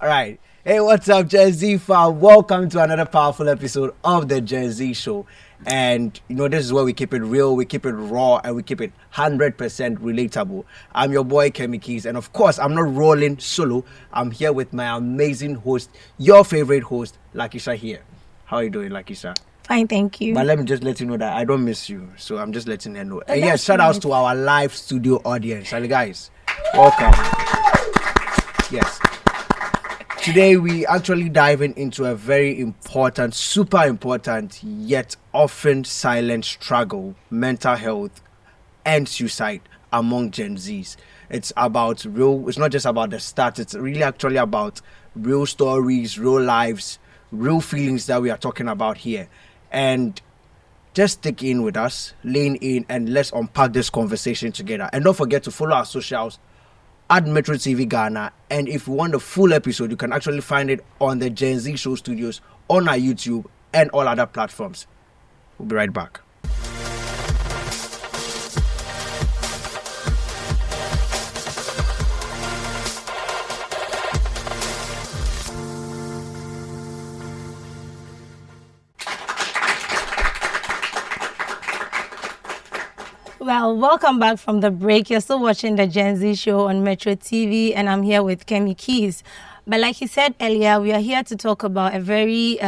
All right. Hey, what's up, GenZ fam? Welcome to another powerful episode of the GenZ Show. And, this is where we keep it real, we keep it raw, and we keep it 100% relatable. I'm your boy, Kemi Keys. And, of course, I'm not rolling solo. I'm here with my amazing host, your favorite host, Lakeisha here. How are you doing, Lakeisha? Fine, thank you. But let me just let you know that I don't miss you. So I'm just letting her know. And yes, shout outs to our live studio audience. And guys, welcome. Yes. Today we actually diving into a very important, super important, yet often silent struggle, mental health and suicide among Gen Zs. It's about it's not just about the stats, it's really actually about real stories, real lives, real feelings that we are talking about here. And just stick in with us, lean in, and let's unpack this conversation together. And don't forget to follow our socials at MetroTV Ghana. And if you want the full episode, you can actually find it on the Gen Z Show Studios, on our YouTube, and all other platforms. We'll be right back. Well, welcome back from the break. You're still watching the Gen Z Show on MetroTV, and I'm here with Kemi Keys. But like he said earlier, we are here to talk about a very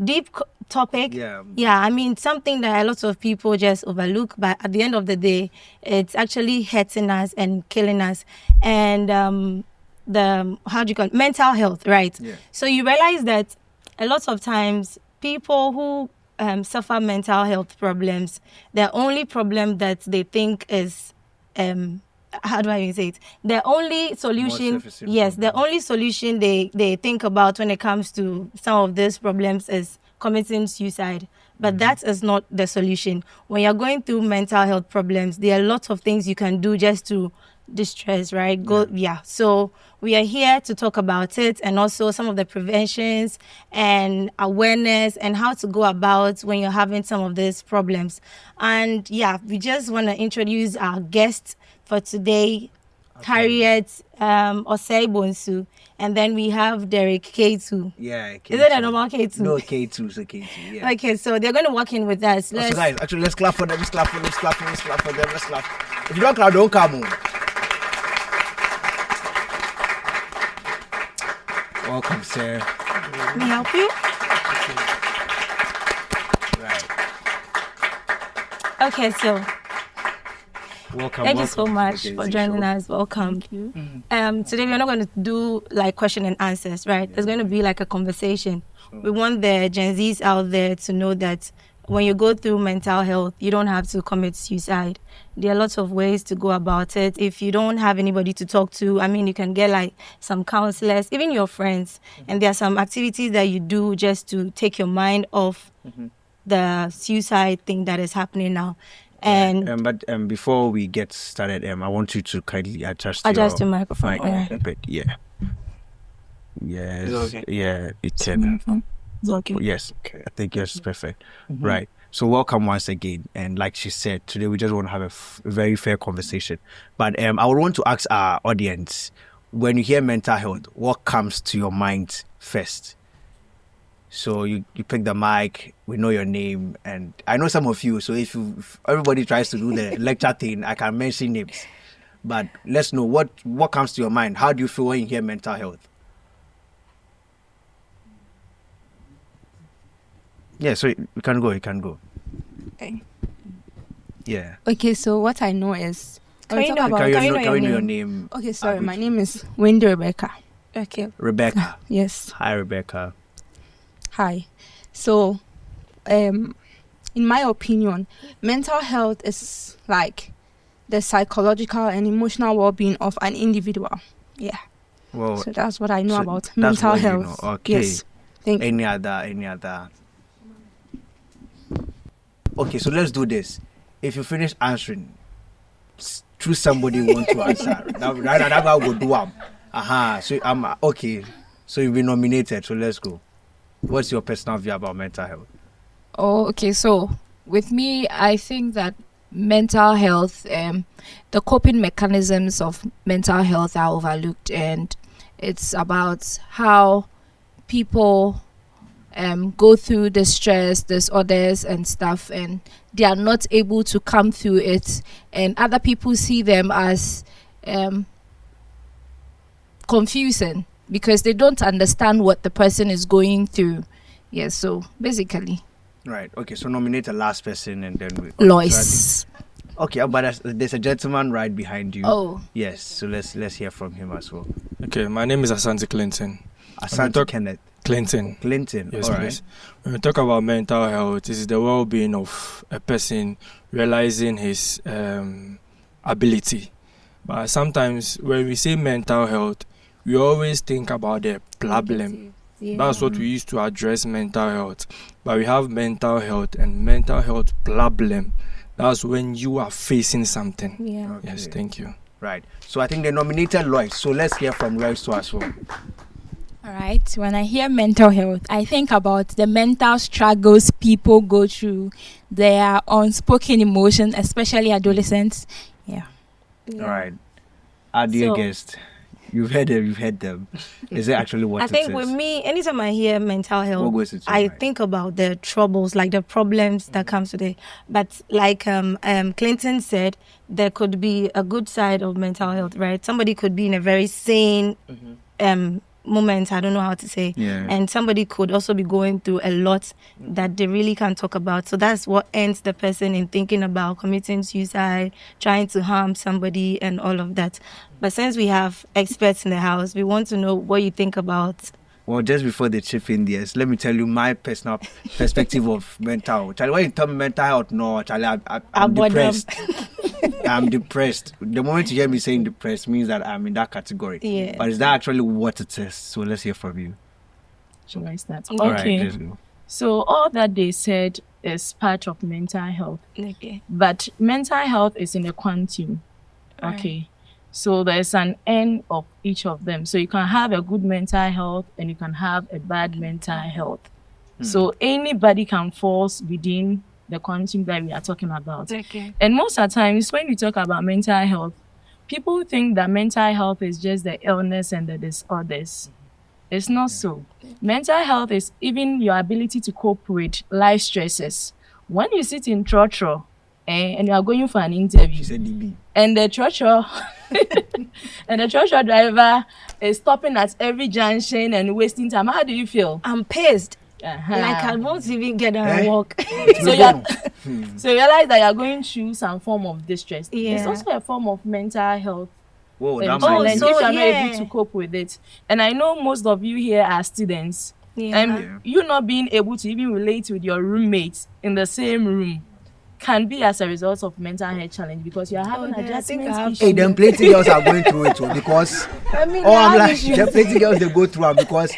deep topic. Yeah, I mean, something that a lot of people just overlook, but at the end of the day, it's actually hurting us and killing us. And mental health, right? Yeah. So you realize that a lot of times people who suffer mental health problems, the only problem that they think is, how do I even say it? The only solution, the only solution they think about when it comes to some of these problems is committing suicide. But that is not the solution. When you're going through mental health problems, there are lots of things you can do just to distress, right? So we are here to talk about it, and also some of the preventions and awareness and how to go about when you're having some of these problems. And we just want to introduce our guest for today, Harriet, Osei-Bonsu, and then we have Derrick Kakraba. Yeah, K2. Is it a normal K2? No, K2 is a K2. Yeah. Okay, so they're going to walk in with us. So guys, actually, let's clap for them. Let's clap for them. Let's clap for them. Let's clap. If you don't clap, don't come on. Welcome, sir. May I help you? Right. Okay, so welcome. Thank you so much for joining us. Welcome. Thank you. Today we're not going to do like question and answers, right? It's going to be like a conversation. We want the Gen Zs out there to know that when you go through mental health, you don't have to commit suicide. There are lots of ways to go about it. If you don't have anybody to talk to, you can get like some counselors, even your friends. And there are some activities that you do just to take your mind off the suicide thing that is happening now. And but before we get started, I want you to kindly adjust your microphone. A bit. Yeah. Yes. Is it okay? Yeah. It's okay. Yes. Okay. I think yours is perfect. Right. So welcome once again. And like she said, today we just want to have a very fair conversation. But I would want to ask our audience, when you hear mental health, what comes to your mind first? So you pick the mic, we know your name, and I know some of you. So if everybody tries to do the lecture thing, I can mention names. But let's know what comes to your mind. How do you feel when you hear mental health? Yeah, so you can go. Okay. Yeah. Okay, so what I know is... Can you know your name? Okay, sorry, my name is Wendy Rebecca. Okay. Rebecca. Yes. Hi, Rebecca. Hi. So, in my opinion, mental health is like the psychological and emotional well-being of an individual. Yeah. Well, so that's what I know about mental health. You know. Okay. Yes. Thank you. Any other? Okay, so let's do this. If you finish answering, choose somebody you want to answer. That's how we'll do them. So I'm okay. So you've been nominated. So let's go. What's your personal view about mental health? Oh, okay. So with me, I think that mental health, the coping mechanisms of mental health are overlooked, and It's about how people go through the stress, disorders and stuff, and they are not able to come through it, and other people see them as confusing because they don't understand what the person is going through. Yeah, so basically. Right. Okay, so nominate a last person and then we... Lois. Okay, but there's a gentleman right behind you. Oh. Yes, so let's hear from him as well. Okay, my name is Asante Clinton. Asante Kenneth. Clinton. Yes, all right. When we talk about mental health, this is the well-being of a person realizing his ability. But sometimes when we say mental health, we always think about the problem. Yeah. That's what we used to address mental health. But we have mental health and mental health problem. That's when you are facing something. Yeah. Okay. Yes, thank you. Right. So I think they nominated Lois. So let's hear from Lois too as well. All right. When I hear mental health, I think about the mental struggles people go through, their unspoken emotions, especially adolescents. Yeah. All right. Our dear guest, you've heard them. Is it actually what I it think is? with me, anytime I hear mental health, What goes into I your mind? think about the troubles, like the problems that comes with it. But like Clinton said, there could be a good side of mental health, right? Somebody could be in a very sane moment, I don't know how to say. Yeah. And somebody could also be going through a lot that they really can't talk about. So that's what ends the person in thinking about committing suicide, trying to harm somebody and all of that. But since we have experts in the house, we want to know what you think about. Well, just before they chip in this, let me tell you my personal perspective of mental health. Charlie, when you tell me mental health, no, Charlie, I'm depressed. I'm depressed. The moment you hear me saying depressed means that I'm in that category. Yeah. But is that actually what it is? So let's hear from you. Shall I start? All right, Okay. let's go. So all that they said is part of mental health. Okay. But mental health is in a quantum. Okay. So there's an end of each of them. So you can have a good mental health and you can have a bad mental health. So anybody can fall within the quantum that we are talking about. Okay. And most of the times when we talk about mental health, people think that mental health is just the illness and the disorders. It's not so. Mental health is even your ability to cope with life stresses. When you sit in trotro and you are going for an interview, She said DB. and the trotro and the trotro driver is stopping at every junction and wasting time, how do you feel? I'm pissed. Uh-huh. Like I won't even get out and walk. So you realize that you're going through some form of distress. Yeah. It's also a form of mental health Whoa, that challenge might so if you're yeah. not able to cope with it. And I know most of you here are students. Yeah. And you not being able to even relate with your roommates in the same room can be as a result of mental health challenge because you're having adjustment issues. Hey, them plenty girls are going through it too, because I'm like, them plenty girls they go through it because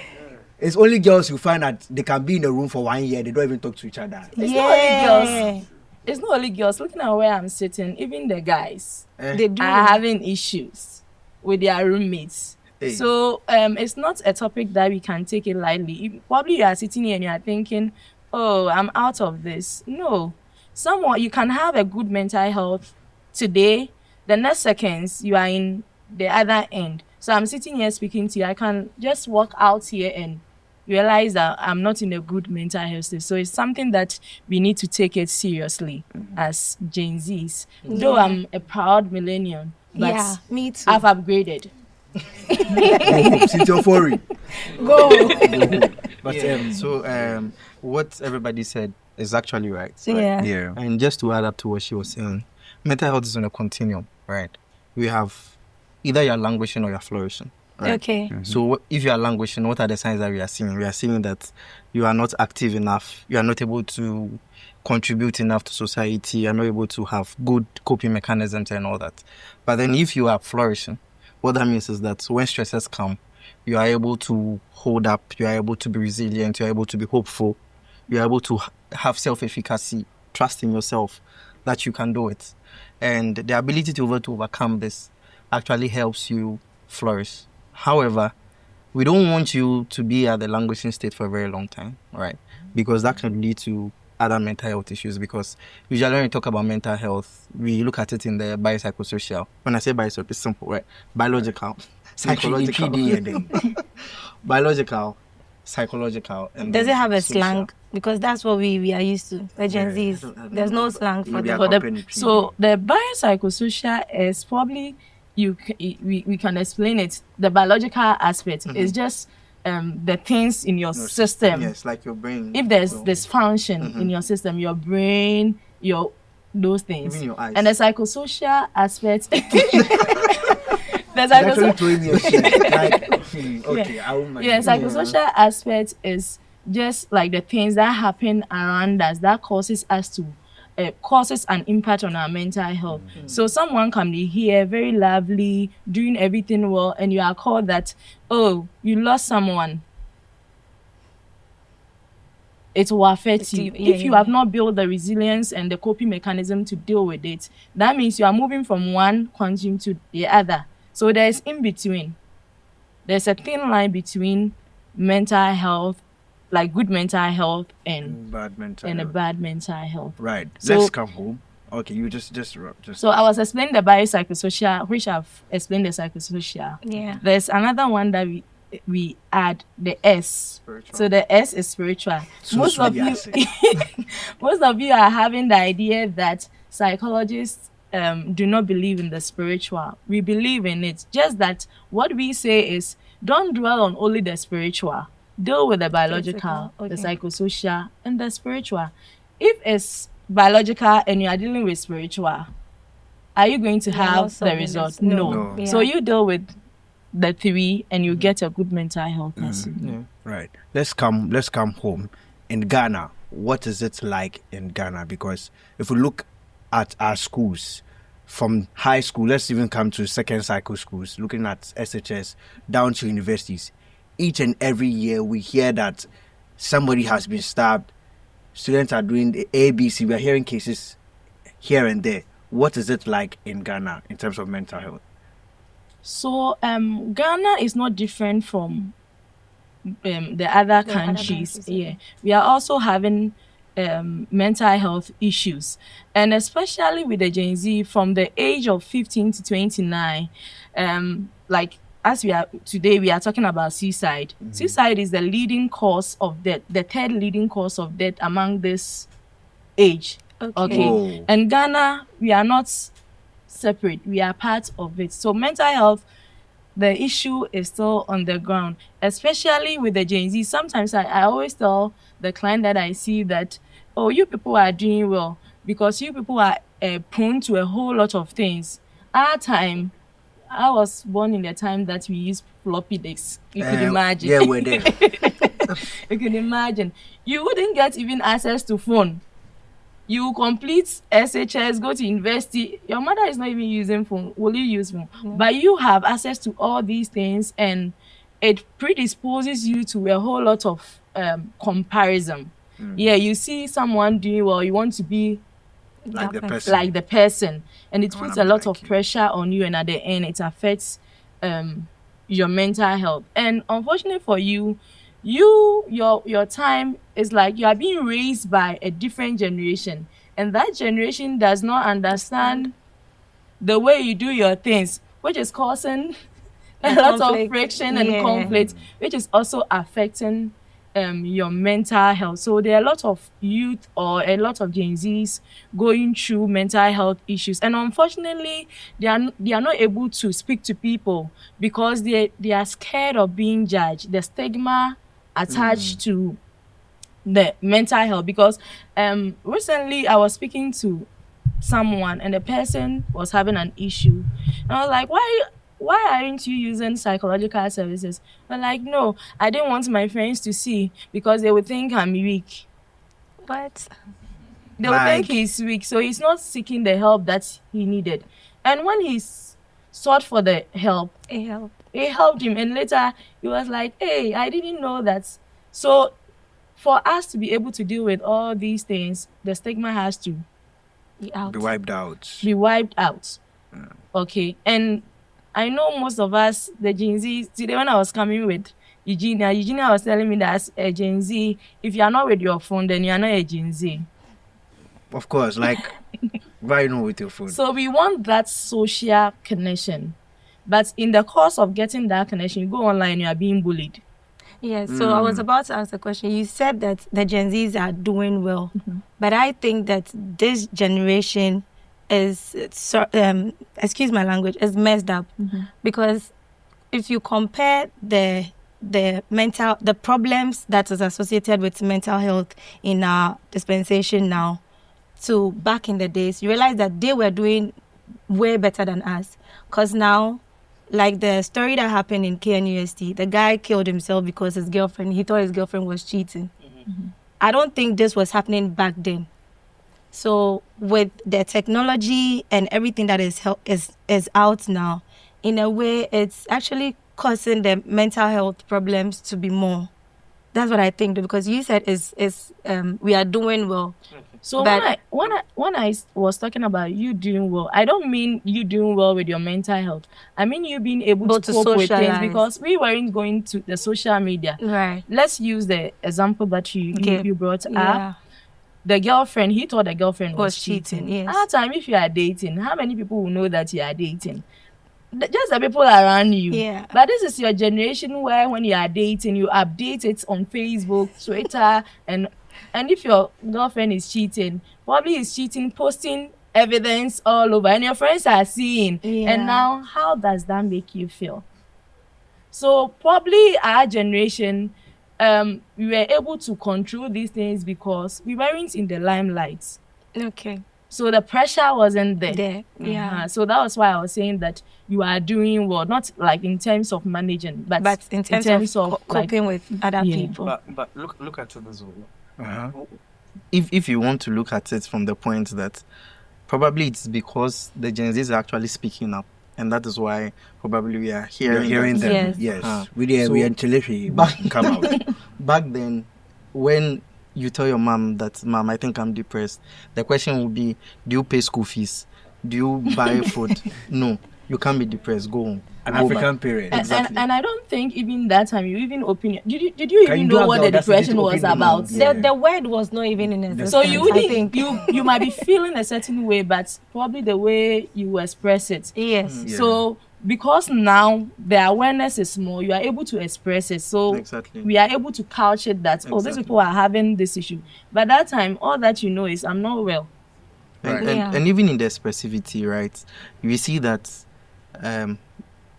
it's only girls who find that they can be in a room for 1 year, they don't even talk to each other. It's not only girls. It's not only girls. Looking at where I'm sitting, even the guys They do. are having issues with their roommates. Hey. So it's not a topic that we can take it lightly. Probably you are sitting here and you are thinking, oh, I'm out of this. No. Someone, you can have a good mental health today. The next seconds, you are in the other end. So I'm sitting here speaking to you. I can just walk out here and realize that I'm not in a good mental health state. So it's something that we need to take it seriously as Gen Zs. Though I'm a proud millennial, but Yeah, me too. I've upgraded. Since you're foreign. Go. But what everybody said is actually right. Yeah. And just to add up to what she was saying, mental health is on a continuum, right? We have either you're languishing or you're flourishing. Right? Okay. So if you are languishing, what are the signs that we are seeing? We are seeing that you are not active enough. You are not able to contribute enough to society. You are not able to have good coping mechanisms and all that. But then if you are flourishing, what that means is that when stresses come, you are able to hold up. You are able to be resilient. You are able to be hopeful. You are able to have self-efficacy, trust in yourself that you can do it. And the ability to overcome this actually helps you flourish. However, we don't want you to be at the languishing state for a very long time, right? Because that can lead to other mental health issues. Because usually when we talk about mental health, we look at it in the biopsychosocial. When I say biopsychosocial, it's simple, right? Biological. psychological, biological, psychological. And does it have a social. slang? Because that's what we are used to. The Gen Zs. There's no slang for that. So the biopsychosocial is probably we can explain it. The biological aspect is just the things in your system. Yes, like your brain. If there's dysfunction in your system, your brain, those things. Even your eyes. And the psychosocial aspect. Psychosocial aspect is just like the things that happen around us that causes us to causes an impact on our mental health. So someone can be here very lovely, doing everything well, and you are called that, oh, you lost someone. It will affect you. If you have not built the resilience and the coping mechanism to deal with it, that means you are moving from one consume to the other. So there's in between. There's a thin line between mental health, like good mental health and bad mental a bad mental health. Right. So, let's come home. Okay, you just. So I was explaining the biopsychosocial, which I've explained the psychosocial. Yeah. There's another one that we add, the S. Spiritual. So the S is spiritual. Most of you are having the idea that psychologists do not believe in the spiritual. We believe in it. Just that what we say is, don't dwell on only the spiritual. Deal with the biological, the psychosocial, and the spiritual. If it's biological and you are dealing with spiritual, are you going to have the result? No. Yeah. So you deal with the three and you get a good mental health person. Right. Let's come home. In Ghana, what is it like in Ghana? Because if we look at our schools, from high school, let's even come to second cycle schools, looking at SHS down to universities, each and every year we hear that somebody has been stabbed, students are doing the ABC, we are hearing cases here and there. What is it like in Ghana in terms of mental health? So Ghana is not different from the other countries. We are also having mental health issues, and especially with the Gen Z from the age of 15 to 29. Like as we are today, we are talking about suicide. Suicide is the leading cause of death, the third leading cause of death among this age. Okay. And Ghana, we are not separate, we are part of it. So mental health, the issue is still on the ground, especially with the Gen Z. Sometimes I always tell the client that I see that, oh, you people are doing well because you people are prone to a whole lot of things. Our time, I was born in the time that we used floppy disks. You could imagine. Yeah, we're there. You can imagine. You wouldn't get even access to phone. You complete SHS, go to university. Your mother is not even using phone. Will you use phone? But you have access to all these things, and it predisposes you to a whole lot of comparison. Yeah, you see someone doing well, you want to be like the person, and it puts a lot of pressure on you, and at the end, it affects your mental health. And unfortunately for you, your time is like you are being raised by a different generation, and that generation does not understand the way you do your things, which is causing a lot of friction and conflict, which is also affecting your mental health. So there are a lot of youth or a lot of Gen Zs going through mental health issues, and unfortunately they are not able to speak to people because they are scared of being judged, the stigma attached to the mental health. Because recently I was speaking to someone and the person was having an issue, and I was like, why aren't you using psychological services? But like, no, I didn't want my friends to see because they would think I'm weak. What? They would think he's weak, so he's not seeking the help that he needed. And when he sought for the help, it helped him. And later he was like, hey, I didn't know that. So for us to be able to deal with all these things, the stigma has to be wiped out. Yeah. Okay. And I know most of us, the Gen Z, today when I was coming with Eugenia was telling me that as a Gen Z, if you are not with your phone, then you are not a Gen Z. Of course, like, why not with your phone? So we want that social connection. But in the course of getting that connection, you go online, you are being bullied. Yes, so I was about to ask a question. You said that the Gen Zs are doing well, but I think that this generation is, excuse my language, is messed up because if you compare the problems that is associated with mental health in our dispensation now to back in the days, you realize that they were doing way better than us. Because now, like the story that happened in KNUST, the guy killed himself because he thought his girlfriend was cheating. I don't think this was happening back then. So with the technology and everything that is out now, in a way, it's actually causing the mental health problems to be more. That's what I think, because you said we are doing well. So when I was talking about you doing well, I don't mean you doing well with your mental health. I mean you being able to cope with things, because we weren't going to the social media. Right. Let's use the example that you brought up. The girlfriend, he thought the girlfriend was cheating. Yes. At that time, if you are dating, how many people will know that you are dating? Just the people around you. Yeah. But this is your generation where when you are dating, you update it on Facebook, Twitter, and if your girlfriend is cheating, probably is cheating, posting evidence all over, and your friends are seeing. Yeah. And now, how does that make you feel? So probably our generation, we were able to control these things because we weren't in the limelight. Okay. So the pressure wasn't there. Yeah. So that was why I was saying that you are doing well, not like in terms of managing, but in terms of coping with other people. But look at it this way. If you want to look at it from the point that probably it's because the Gen Zs are actually speaking up, and that is why probably we are hearing them. Yes. We are intellectually come out. Back then, when you tell your mom that, "Mom, I think I'm depressed," the question would be, do you pay school fees? Do you buy food? No, you can't be depressed. Go home. An African parent. Exactly. And I don't think even that time you even did you even know what the depression was about? The word was not even in existence. So you might be feeling a certain way, but probably the way you express it. Yes. Yeah. So because now the awareness is more, you are able to express it. So we are able to couch it that these people are having this issue. But that time, all that you know is I'm not well. And even in the expressivity, right? You see that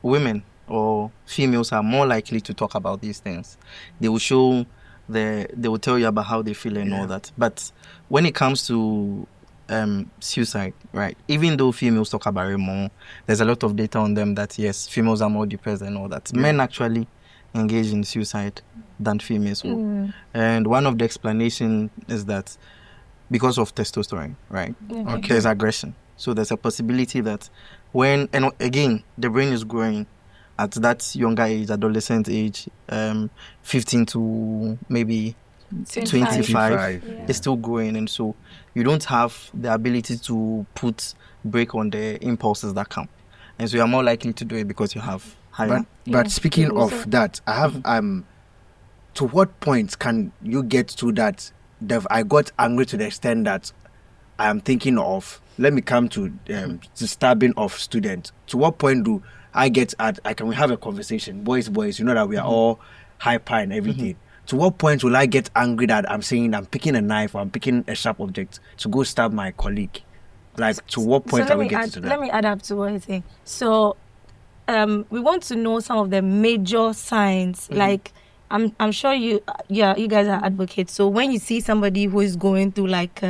women or females are more likely to talk about these things. They will they will tell you about how they feel and all that. But when it comes to suicide, right? Even though females talk about it more, there's a lot of data on them that yes, females are more depressed and all that. Men actually engage in suicide than females will. And one of the explanations is that because of testosterone, right? There's aggression. So there's a possibility that and again, the brain is growing at that younger age, adolescent age, 15 to maybe 25. It's still growing, and so you don't have the ability to put brake on the impulses that come, and so you're more likely to do it because you have higher. But speaking of that, I have to what point can you get to that? I got angry to the extent that I am thinking of, let me come to the stabbing of students. To what point do I get can we have a conversation? Boys, you know that we are all hyper and everything. To what point will I get angry that I'm saying I'm picking a knife or I'm picking a sharp object to go stab my colleague? Like, to what point are we getting to that? Let me add up to what he's saying. So, we want to know some of the major signs. Like, I'm sure you guys are advocates. So when you see somebody who is going through like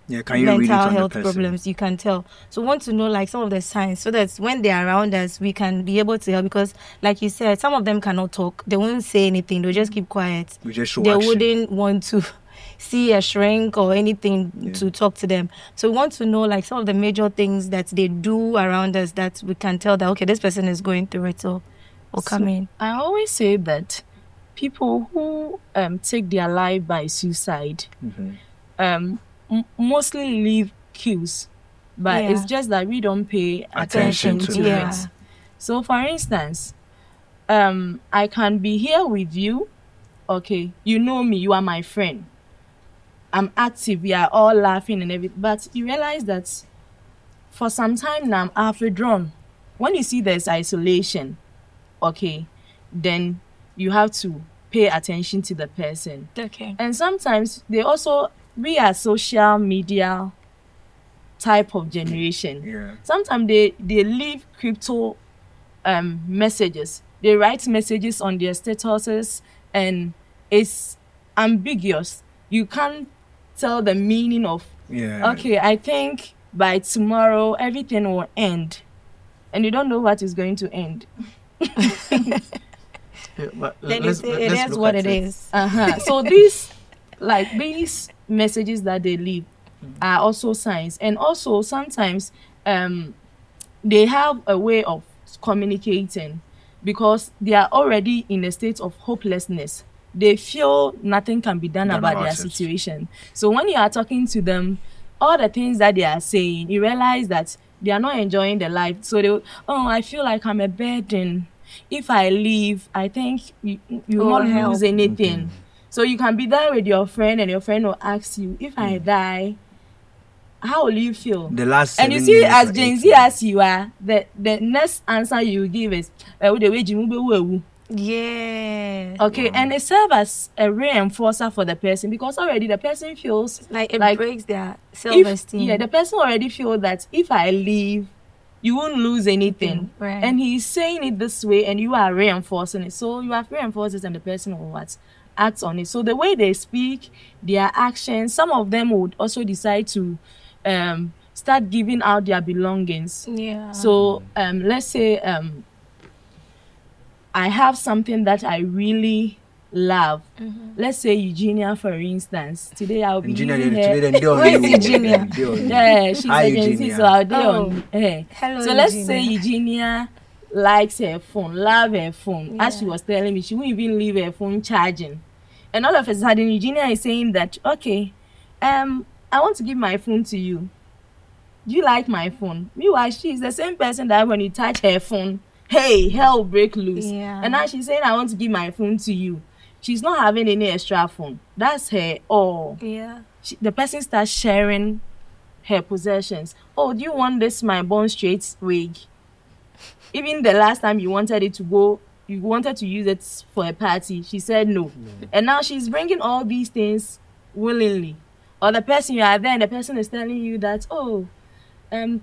mental health problems, you can tell. So we want to know like some of the signs so that when they're around us, we can be able to help. Because like you said, some of them cannot talk. They won't say anything. They'll just keep quiet. We just show they action. Wouldn't want to see a shrink or anything to talk to them. So we want to know like some of the major things that they do around us that we can tell that, okay, this person is going through it, so come in. I always say that people who take their life by suicide mostly leave cues, but it's just that we don't pay attention to it. So for instance, I can be here with you, okay, you know me, you are my friend, I'm active, we are all laughing and everything, but you realize that for some time now I've withdrawn. when you see there's isolation, okay, then you have to pay attention to the person. Okay. And sometimes we are social media type of generation. Yeah. Sometimes they leave crypto messages. They write messages on their statuses, and it's ambiguous. You can't tell the meaning of, okay, I think by tomorrow everything will end, and you don't know what is going to end. But Then it is what it is. So these messages that they leave are also signs, and also sometimes they have a way of communicating because they are already in a state of hopelessness. They feel nothing can be done about their situation. So when you are talking to them, all the things that they are saying, you realize that they are not enjoying the life. So I feel like I'm a burden. If I leave, I think you won't lose anything. So you can be there with your friend, and your friend will ask you, if I die, how will you feel? The last and you see, as GenZ as you are, the next answer you give is, yeah. Okay, and it serves as a reinforcer for the person, because already the person feels like it breaks their self-esteem. The person already feels that if I leave, you won't lose anything. Right. And he's saying it this way, and you are reinforcing it. So you have reinforced it, and the person will act on it. So the way they speak, their actions, some of them would also decide to start giving out their belongings. Yeah. So let's say I have something that I really love. Let's say Eugenia, for instance. Today I'll be Eugenia. Where is Eugenia? Yeah, she's a GenZ, so I'll do on her. Hello, so let's say Eugenia likes her phone, love her phone. As she was telling me, she won't even leave her phone charging. And all of a sudden, Eugenia is saying that, okay, I want to give my phone to you. Do you like my phone? Meanwhile, she's the same person that when you touch her phone, hey, hell will break loose. Yeah. And now she's saying, I want to give my phone to you. She's not having any extra phone. That's her all. Yeah. The person starts sharing her possessions. Oh, do you want this my bond straight wig? Even the last time you wanted it to go, you wanted to use it for a party, she said no. And now she's bringing all these things willingly. Or the person, you are there and the person is telling you that,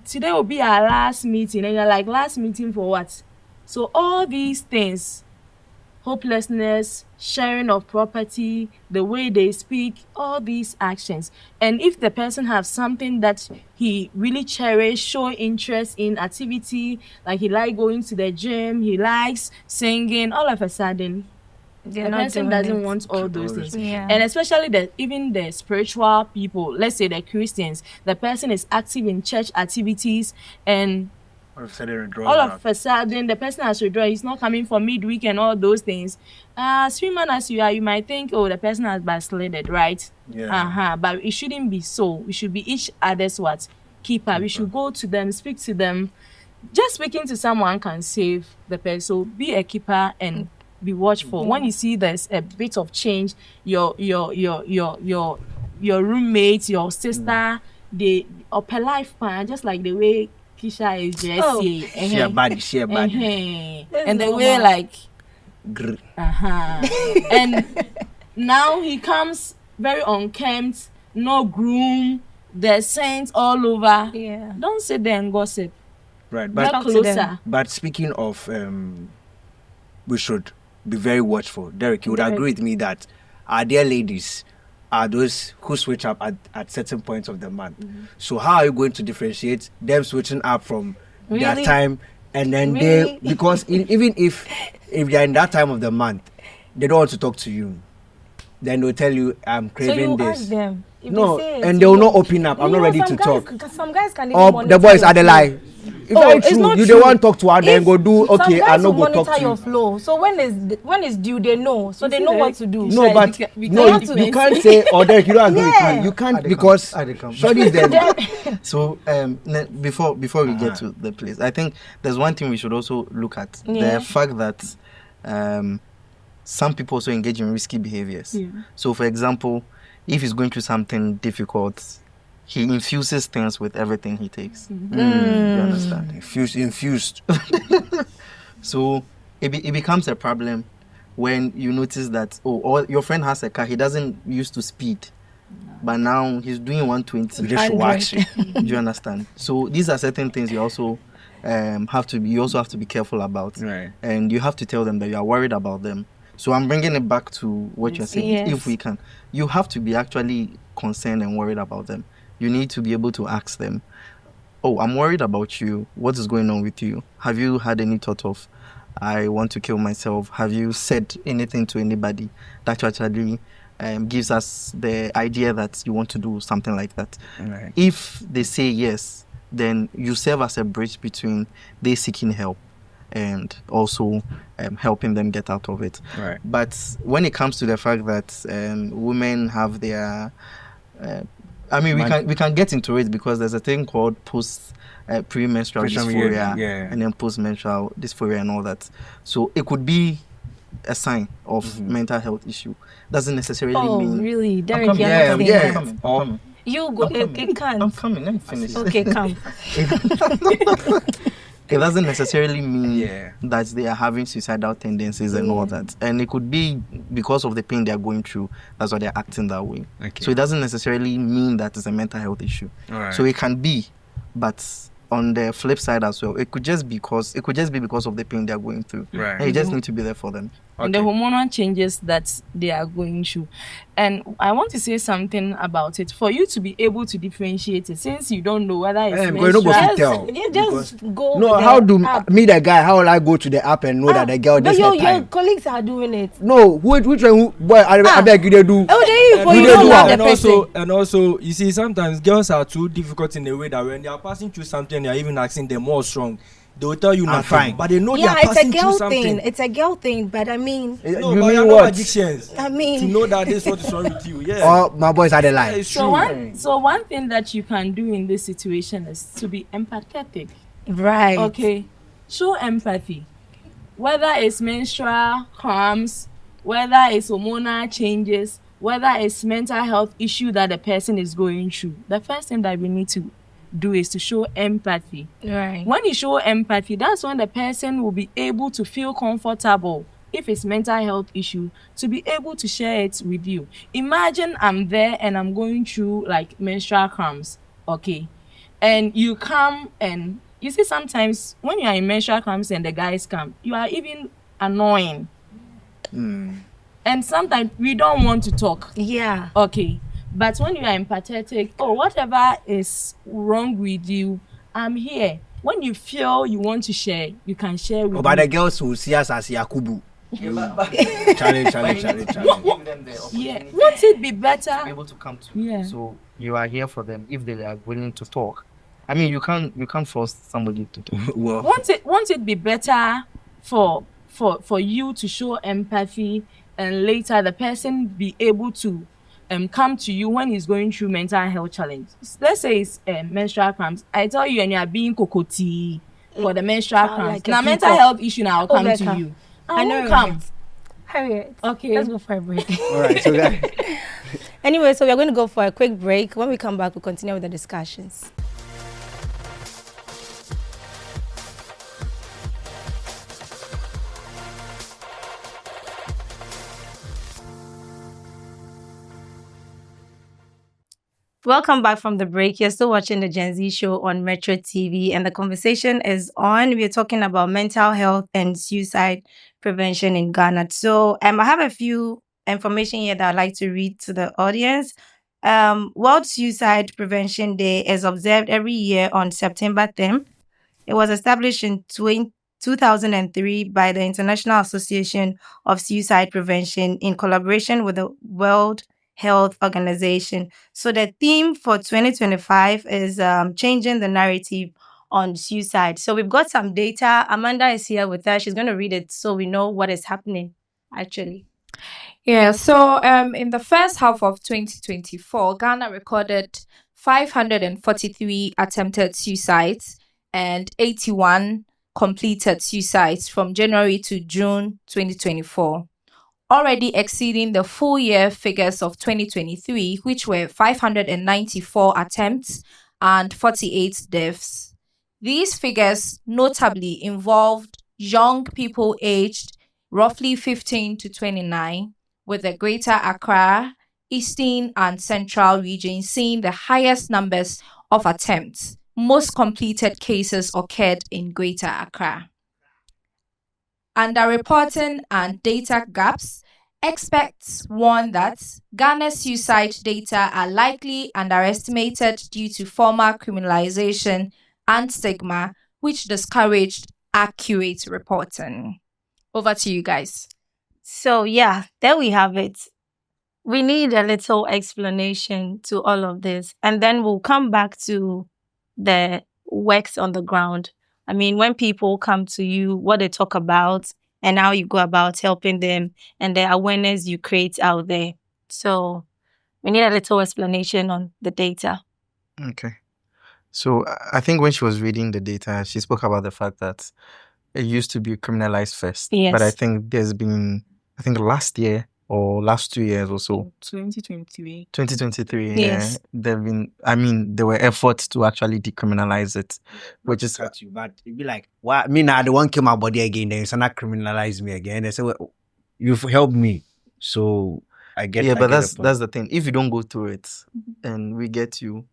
today will be our last meeting. And you're like, last meeting for what? So all these things, hopelessness, sharing of property, the way they speak, all these actions. And if the person has something that he really cherishes, show interest in activity, like he likes going to the gym, he likes singing, all of a sudden, the person doesn't want all those things. Yeah. And especially even the spiritual people, let's say the Christians, the person is active in church activities, and all of a sudden the person has withdrawn. He's not coming for midweek and all those things. Swimmer as you are, you might think, the person has backslided, right? Yeah. But it shouldn't be so. We should be each other's keeper. We should go to them, speak to them. Just speaking to someone can save the person. So be a keeper and be watchful. When you see there's a bit of change, your roommate, your sister, they up a life plan, just like the way Keisha is just share body. And the way and now he comes very unkempt, no groom, there's scent all over. Yeah. Don't sit there and gossip. Right, But closer. But speaking of, we should be very watchful. Derrick, you would agree with me that our dear ladies are those who switch up at certain points of the month. So how are you going to differentiate them switching up from their time and then because even if they're in that time of the month, they don't want to talk to you, then they'll tell you, I'm craving this. Ask them. No, and they will not open up. I'm not ready to talk. Some guys can even Or the boys are the lie. If it's true, not you true. don't want to talk to her, then go do, okay, I'm not going to talk to you. your flow. So when is due, they know. So they know what to do. No, but you can't say, Derrick, you don't agree with me. You can't because shorty's there. So before we get to the place, I think there's one thing we should also look at. The fact that some people also engage in risky behaviors. So for example, if he's going through something difficult, he infuses things with everything he takes. You understand? Infused. So it becomes a problem when you notice that or your friend has a car, he doesn't used to speed, but now he's doing 120. Just watch it. Do you understand? So these are certain things you also have to be careful about, right? And you have to tell them that you are worried about them. So I'm bringing it back to what you're saying. Yes. If we can, you have to be actually concerned and worried about them. You need to be able to ask them, oh, I'm worried about you. What is going on with you? Have you had any thought of, I want to kill myself? Have you said anything to anybody that actually gives us the idea that you want to do something like that? Right. If they say yes, then you serve as a bridge between they seeking help and also helping them get out of it. Right. But when it comes to the fact that women have their we can get into it because there's a thing called premenstrual dysphoria and then postmenstrual dysphoria and all that. So it could be a sign of mental health issue. Doesn't necessarily mean. Oh, really? Derrick, I'm coming. You go. It can't. I'm coming. Let me finish. Okay, come. It doesn't necessarily mean that they are having suicidal tendencies and all that. And it could be because of the pain they are going through. That's why they're acting that way. Okay. So it doesn't necessarily mean that it's a mental health issue. All right. So it can be, but on the flip side as well, it could just be because of the pain they are going through. Right. And you just need to be there for them. And the hormonal changes that they are going through. And I want to say something about it. For you to be able to differentiate it, since you don't know whether it's menstrual. Just go. No, how do me the guy? How will I go to the app and know that the girl just had time? Your colleagues are doing it. No, which one? Boy, I beg you to do. And also, you see, sometimes girls are too difficult in a way that when they are passing through something, you're even asking them more strong. They will tell you nothing, fine. But they know they are passing through something. It's a girl thing, but I mean, No, you but mean you're what? not magicians. I mean, to know that this is what is wrong with you. Yeah. Oh, my boys are the lie. It's So true. one thing that you can do in this situation is to be empathetic. right? Okay, show empathy. Whether it's menstrual cramps, whether it's hormonal changes, whether it's mental health issue that the person is going through, the first thing that we need to do is to show empathy. Right. When you show empathy, that's when the person will be able to feel comfortable, if it's mental health issue, to be able to share it with you. Imagine I'm there and I'm going through like menstrual cramps, okay? And you come and you see sometimes when you are in menstrual cramps and the guys come, you are even annoying. And sometimes we don't want to talk. Yeah. Okay. But when you are empathetic, whatever is wrong with you, I'm here. When you feel you want to share, you can share with me. But the girls who see us as Yakubu. Challenge. Yeah. Won't it be better? Be able to come to. Yeah. So you are here for them if they are willing to talk. I mean, you can't force somebody to talk. Well, Won't it be better for you to show empathy and later the person be able to come to you when he's going through mental health challenge? Let's say it's menstrual cramps. I tell you, and you are being kokoti for the menstrual cramps. Like now, mental health issue now, I'll come to you. I know. Come. Harriet. Okay. Let's go for a break. all right. So guys, Anyway, so we're going to go for a quick break. When we come back, we'll continue with the discussions. Welcome back from the break. You're still watching the Gen Z show on MetroTV, and the conversation is on. We're talking about mental health and suicide prevention in Ghana. So I have a few information here that I'd like to read to the audience. World Suicide Prevention Day is observed every year on September 10th. It was established in 2003 by the International Association of Suicide Prevention in collaboration with the World Health Organization. So the theme for 2025 is changing the narrative on suicide. So we've got some data. Amanda is here with us. She's going to read it so we know what is happening actually. Yeah, so in the first half of 2024, Ghana recorded 543 attempted suicides and 81 completed suicides from January to June 2024. already exceeding the full year figures of 2023, which were 594 attempts and 48 deaths. These figures notably involved young people aged roughly 15 to 29, with the Greater Accra, Eastern and Central regions seeing the highest numbers of attempts. Most completed cases occurred in Greater Accra. Underreporting and data gaps, experts warn that Ghana's suicide data are likely underestimated due to former criminalization and stigma, which discouraged accurate reporting. Over to you guys. So yeah, there we have it. We need a little explanation to all of this, and then we'll come back to the works on the ground. I mean, when people come to you, what they talk about and how you go about helping them and the awareness you create out there. So we need a little explanation on the data. Okay. So I think when she was reading the data, she spoke about the fact that it used to be criminalized first. Yes. But I think there's been, last year or last 2 years or so. 2023. 2023, Yes. There were efforts to actually decriminalize it, which is... But it'd be like, what? Me now, the one kill my body again, then it's not criminalize me again. They say, well, you've helped me. So I get Yeah, I but get that's the thing. If you don't go through it and we get you,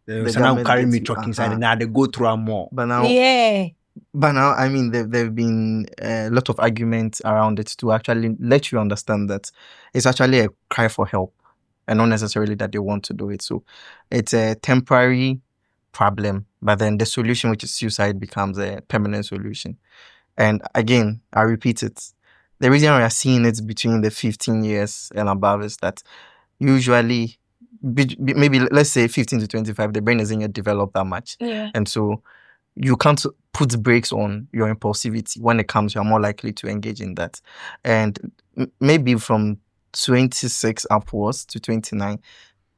the the so now government carry gets me you, truck inside, and now they go through and more. But now, Yeah. there've been a lot of arguments around it to actually let you understand that it's actually a cry for help and not necessarily that they want to do it. So it's a temporary problem, but then the solution, which is suicide, becomes a permanent solution. And again, I repeat it. The reason we are seeing it between the 15 years and above is that usually, maybe let's say 15 to 25, the brain isn't yet developed that much. Yeah. And so you can't put brakes on your impulsivity. When it comes, you're more likely to engage in that. And maybe from 26 upwards to 29,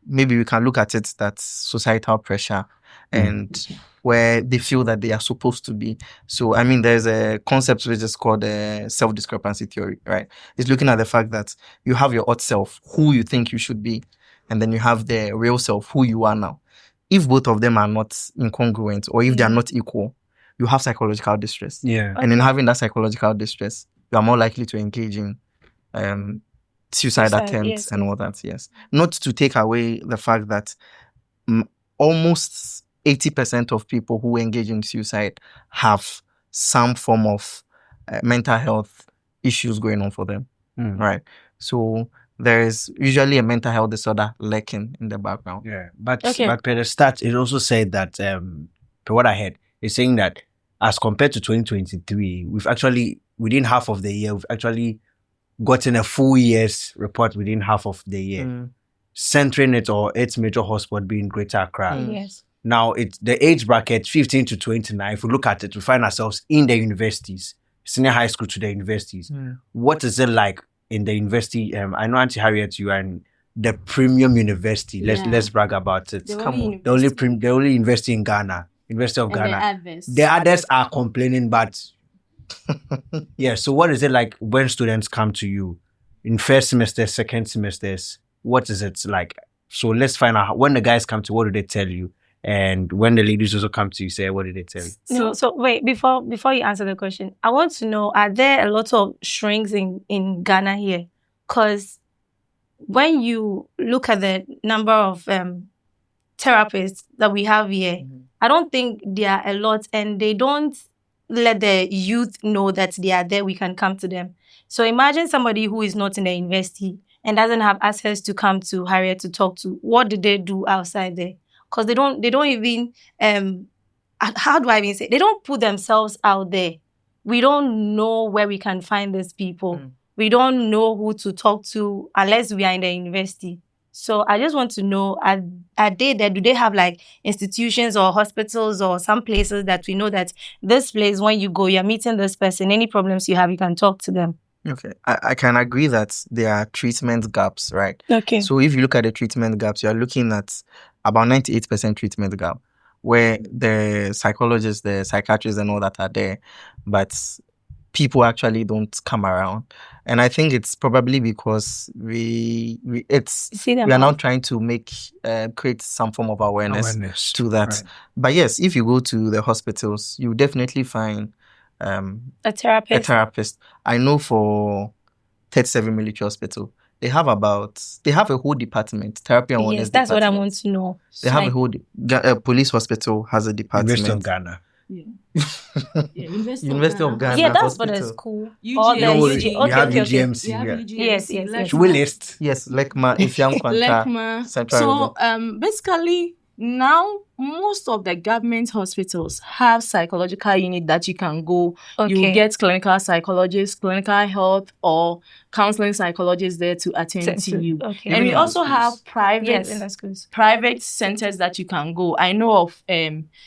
maybe we can look at it that societal pressure and where they feel that they are supposed to be. So, there's a concept which is called self-discrepancy theory, right? It's looking at the fact that you have your odd self, who you think you should be, and then you have the real self, who you are now. If both of them are not incongruent or if they are not equal, you have psychological distress. Yeah. And in having that psychological distress, you are more likely to engage in suicide attempts, yes, and all that, yes. Not to take away the fact that almost 80% of people who engage in suicide have some form of mental health issues going on for them, right? So there is usually a mental health disorder lurking in the background. Yeah, but per the stats, it also said that, per what I heard, it's saying that as compared to 2023, we've actually, within half of the year, we've actually gotten a full year's report within half of the year, centering it or its major hotspot being Greater Accra. Yes. Now, it's the age bracket 15 to 29. If we look at it, we find ourselves in the universities, senior high school to the universities. What is it like in the university? I know, Auntie Harriet, you are in the premium university. Let's brag about it. Come on. The only university in Ghana, University of Ghana. The others are complaining, but yeah. So what is it like when students come to you in first semester, second semesters? What is it like? So let's find out when the guys come to, what do they tell you? And when the ladies also come to you, say, what did they tell you? No, so wait, before you answer the question, I want to know, are there a lot of shrinks in Ghana here? Because when you look at the number of therapists that we have here, I don't think there are a lot, and they don't let the youth know that they are there, we can come to them. So imagine somebody who is not in the university and doesn't have access to come to Harriet to talk to. What do they do outside there? Because they don't even, how do I even say? They don't put themselves out there. We don't know where we can find these people. We don't know who to talk to unless we are in the university. So I just want to know, are they there? Do they have like institutions or hospitals or some places that we know that this place, when you go, you're meeting this person, any problems you have, you can talk to them? Okay, I can agree that there are treatment gaps, right? Okay. So if you look at the treatment gaps, you're looking at about 98% treatment gap, where the psychologists, the psychiatrists and all that are there, but people actually don't come around. And I think it's probably because we are now trying to create some form of awareness to that. Right. But yes, if you go to the hospitals, you definitely find a therapist. I know for 37 Military Hospital, they have a whole department, therapy and wellness. Yes, that's what I want to know. They have a whole police hospital has a department. University of Ghana. Yeah. University of Ghana. Yeah, that's hospital. for the school. You have UGMC. Yes. We list. Yes, Lekma, Ifyam Kwanta, Central. So basically now most of the government hospitals have psychological unit that you can go. Okay. You get clinical psychologists, clinical health, or counseling psychologists there to attend to you. Okay. And we also have private centers that you can go. I know of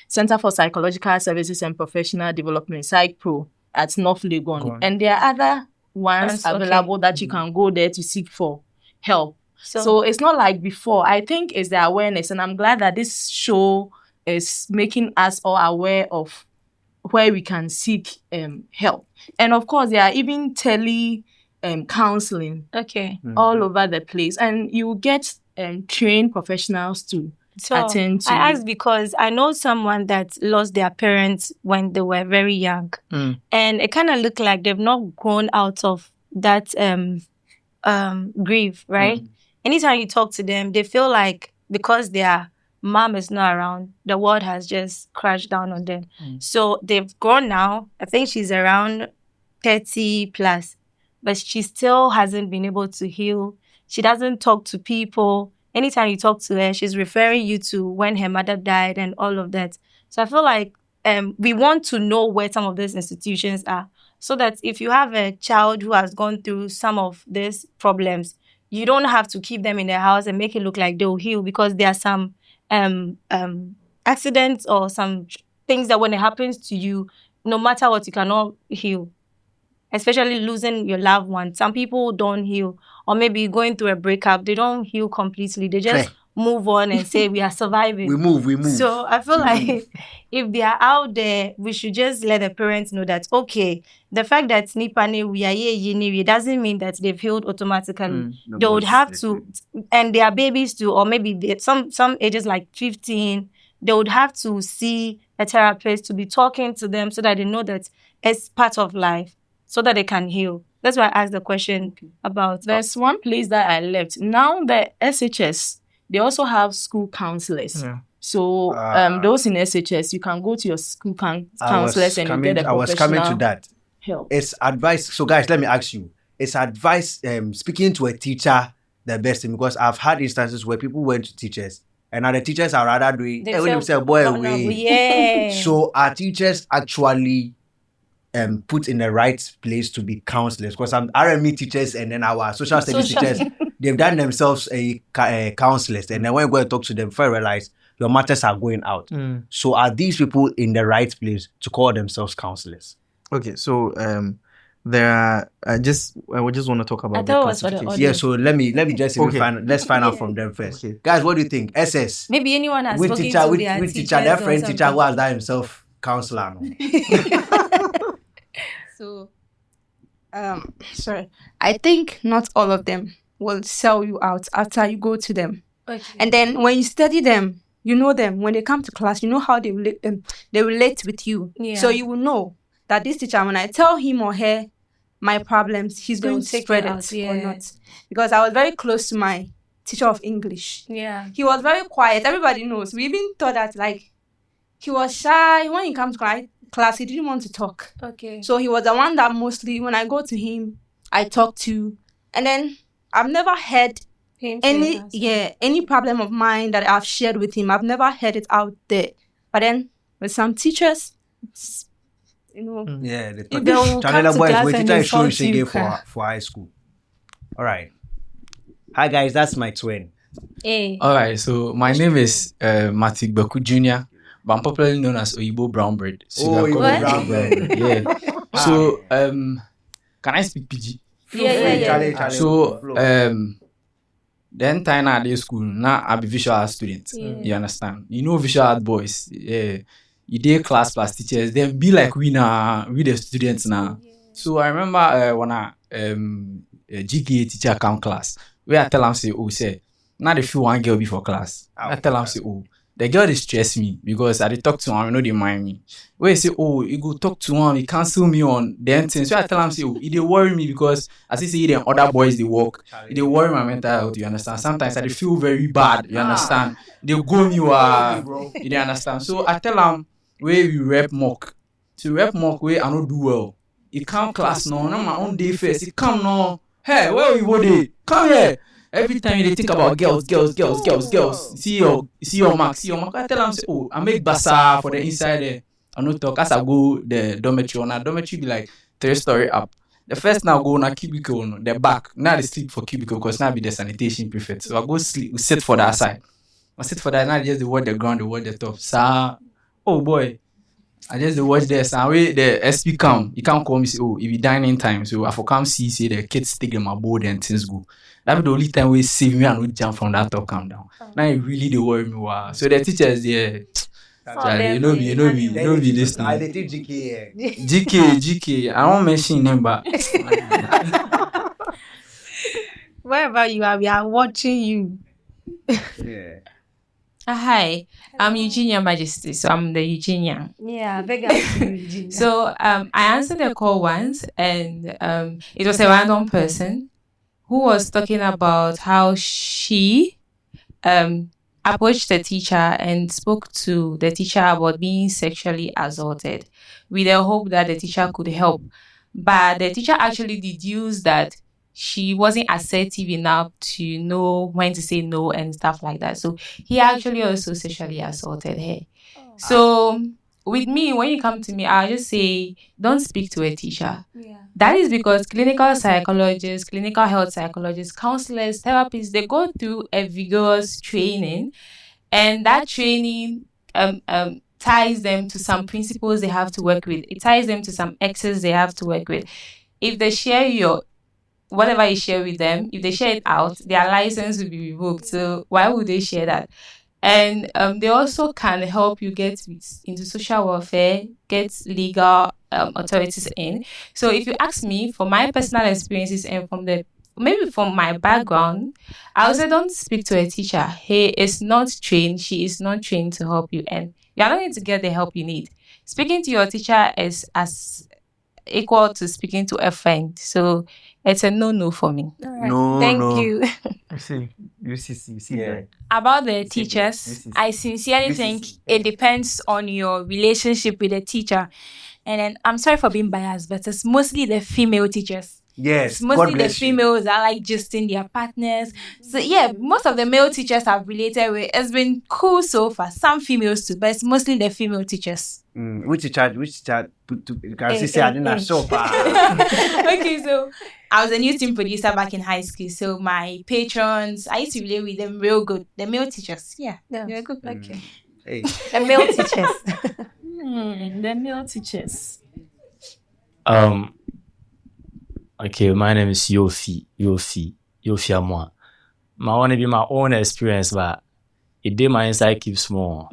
Center for Psychological Services and Professional Development, PsychPro, at North Legon. And there are other ones available that you can go there to seek for help. So it's not like before. I think it's the awareness, and I'm glad that this show is making us all aware of where we can seek help. And of course, there are even counseling all over the place, and you get trained professionals to attend to. I asked because I know someone that lost their parents when they were very young, and it kind of looked like they've not grown out of that grief, right? Anytime you talk to them, they feel like because their mom is not around, the world has just crashed down on them. So they've grown now. I think she's around 30 plus, but she still hasn't been able to heal. She doesn't talk to people. Anytime you talk to her, she's referring you to when her mother died and all of that. So I feel like we want to know where some of these institutions are, so that if you have a child who has gone through some of these problems, you don't have to keep them in their house and make it look like they'll heal, because there are some accidents or some things that when it happens to you, no matter what, you cannot heal. Especially losing your loved one. Some people don't heal. Or maybe going through a breakup, they don't heal completely. They just move on and say, we are surviving. We move. So I feel like if they are out there, we should just let the parents know that, okay, the fact that Nipane, we are here, doesn't mean that they've healed automatically. They would have to, and they are babies too, or maybe some ages like 15, they would have to see a therapist to be talking to them so that they know that it's part of life, so that they can heal. That's why I asked the question about. There's one place that I left. Now the SHS, they also have school counselors. Yeah. So those in SHS, you can go to your school counselors and you get a professional. I was coming to that. Help. It's advice. So guys, let me ask you. It's advice, speaking to a teacher, the best thing, because I've had instances where people went to teachers and now the teachers are rather doing, when say boy away. Yeah. So are teachers actually put in the right place to be counselors? Because some RME teachers and then our social studies teachers, they've done themselves a counselors, and then when you go and talk to them, before you realize your matters are going out. So are these people in the right place to call themselves counselors? Okay, so there are we just want to talk about the classification. Yeah, so let me just let's find out from them first. Okay. Guys, what do you think? SS. Maybe anyone has spoken to their teacher, their friend teacher who has done himself counselor. So, I think not all of them will sell you out after you go to them. Okay. And then when you study them, you know them. When they come to class, you know how they relate with you. Yeah. So you will know that this teacher, when I tell him or her my problems, he's going to spread it or not. Because I was very close to my teacher of English. Yeah. He was very quiet. Everybody knows. We even thought that, like, he was shy. When he comes to class, he didn't want to talk. Okay. So he was the one that mostly, when I go to him, I talk to. And then I've never had any problem of mine that I've shared with him. I've never had it out there. But then with some teachers, they will come to class and insult you for high school. All right. Hi guys, that's my twin. Hey. All right, so my name is Matik Beku Jr., but I'm popularly known as Oyibo Brown Bread. Brown Bread. Yeah. So can I speak PG? Yeah. So then time at the school, now I be visual art student. You understand? You know visual art boys. Yeah. You did class plus teachers, then be like we the students now. So I remember when a GK teacher come class, where I tell him say, oh, say, now the few one girl before class. I tell him say, oh, the girl they stress me because I dey talk to him, you know they mind me. Where he say, oh, you go talk to him, he cancel me on the end thing. So I tell him say, oh, he dey worry me because as he say, the other boys they work, they worry my mental health. You understand? Sometimes I dey feel very bad. You understand? They go me you dey understand? So I tell him where we rep mock. To rep mock where I don't do well. He come class now, not my own day first. He come now. Hey, where you dey? Come here. Every time they think about girls. See your mark. I tell them, say, oh, I make basa for the inside there. I no talk. As I go the dormitory, and dormitory be like 3-story up. The first now go on a cubicle, no, the back. Now they sleep for cubicle because now be the sanitation prefect. So I go sleep, sit for that side. I sit for that. Now just the watch the ground, the watch the top. So, oh boy. I just watch this and wait the SP come. He can't call me say, oh, it be dining time. So I for come see say the kids take them aboard and things go. That be the only time we save me and we jump from that top come down. Now it really they worry me. Wow. So the teachers there, you know be listening. I did GK. GK. I won't mention name, but Wherever you are, we are watching you. Yeah. Hi, I'm Eugenia Majesty, so I'm the Eugenia. Yeah, big up to Eugenia. So I answered the call once, and it was a random person who was talking about how she approached the teacher and spoke to the teacher about being sexually assaulted with the hope that the teacher could help. But the teacher actually deduced that she wasn't assertive enough to know when to say no and stuff like that. So he actually also sexually assaulted her. So with me, when you come to me, I'll just say, don't speak to a teacher. Yeah. That is because clinical psychologists, clinical health psychologists, counselors, therapists, they go through a vigorous training, and that training ties them to some principles they have to work with. It ties them to some exes they have to work with. If they share whatever you share with them, if they share it out, their license will be revoked. So why would they share that? And they also can help you get into social welfare, get legal authorities in. So if you ask me, for my personal experiences and maybe from my background, I would say don't speak to a teacher. He is not trained, she is not trained to help you, and you're not going to get the help you need. Speaking to your teacher is as equal to speaking to a friend. So it's a no for me. Right. Thank you. You see. Yeah. About the teachers, I sincerely think it depends on your relationship with the teacher. And then I'm sorry for being biased, but it's mostly the female teachers. Yes. It's mostly the females that like just in their partners. So yeah, most of the male teachers I've related with, it's been cool so far. Some females too, but it's mostly the female teachers. Which teacher? Because you say I didn't show. Okay, so I was a news team producer back in high school. So my patrons, I used to relate with them real good. The male teachers, yeah. They're good. Okay. Hey. The male teachers. The male teachers. Okay, my name is Yofi Amwa. I want to be my own experience, but it did my inside keep small.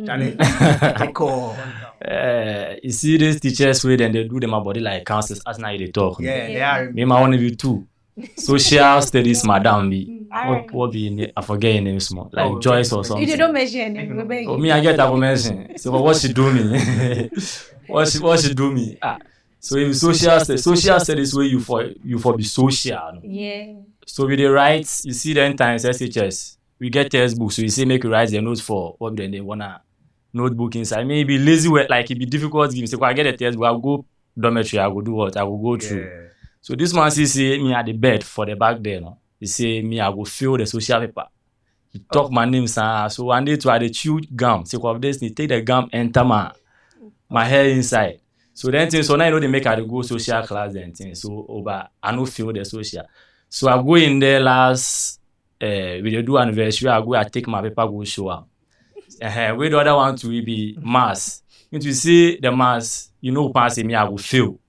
You see these teachers with and they do them body like counselors as now they talk. Yeah, they are. Me, I want to be too. Social studies, madam. What be I forget your name small, like Joyce or something. You don't mention anything. Oh, me, I get that mention. So what she do me? what she do me? So in social studies where you for be social. Yeah. So with the rights, you see the end times SHS, we get textbooks. So you say make you write the notes for what then they wanna notebook inside. Maybe lazy work, like it be difficult to give me. So I get a textbook, I'll go dormitory, I will do what? I will go through. Yeah. So this man say me at the bed for the back there. No? He say me I will fill the social paper. He talk my name, sir. So one day to I chew gum. So of this, he take the gum, enter my hair inside. So then so now you know they make I go social class then thing. So but I no feel the social. So I go in there last we do anniversary, I take my paper, go show up. Where the other one to be mass. If you see the mass, you know pass me, I will feel.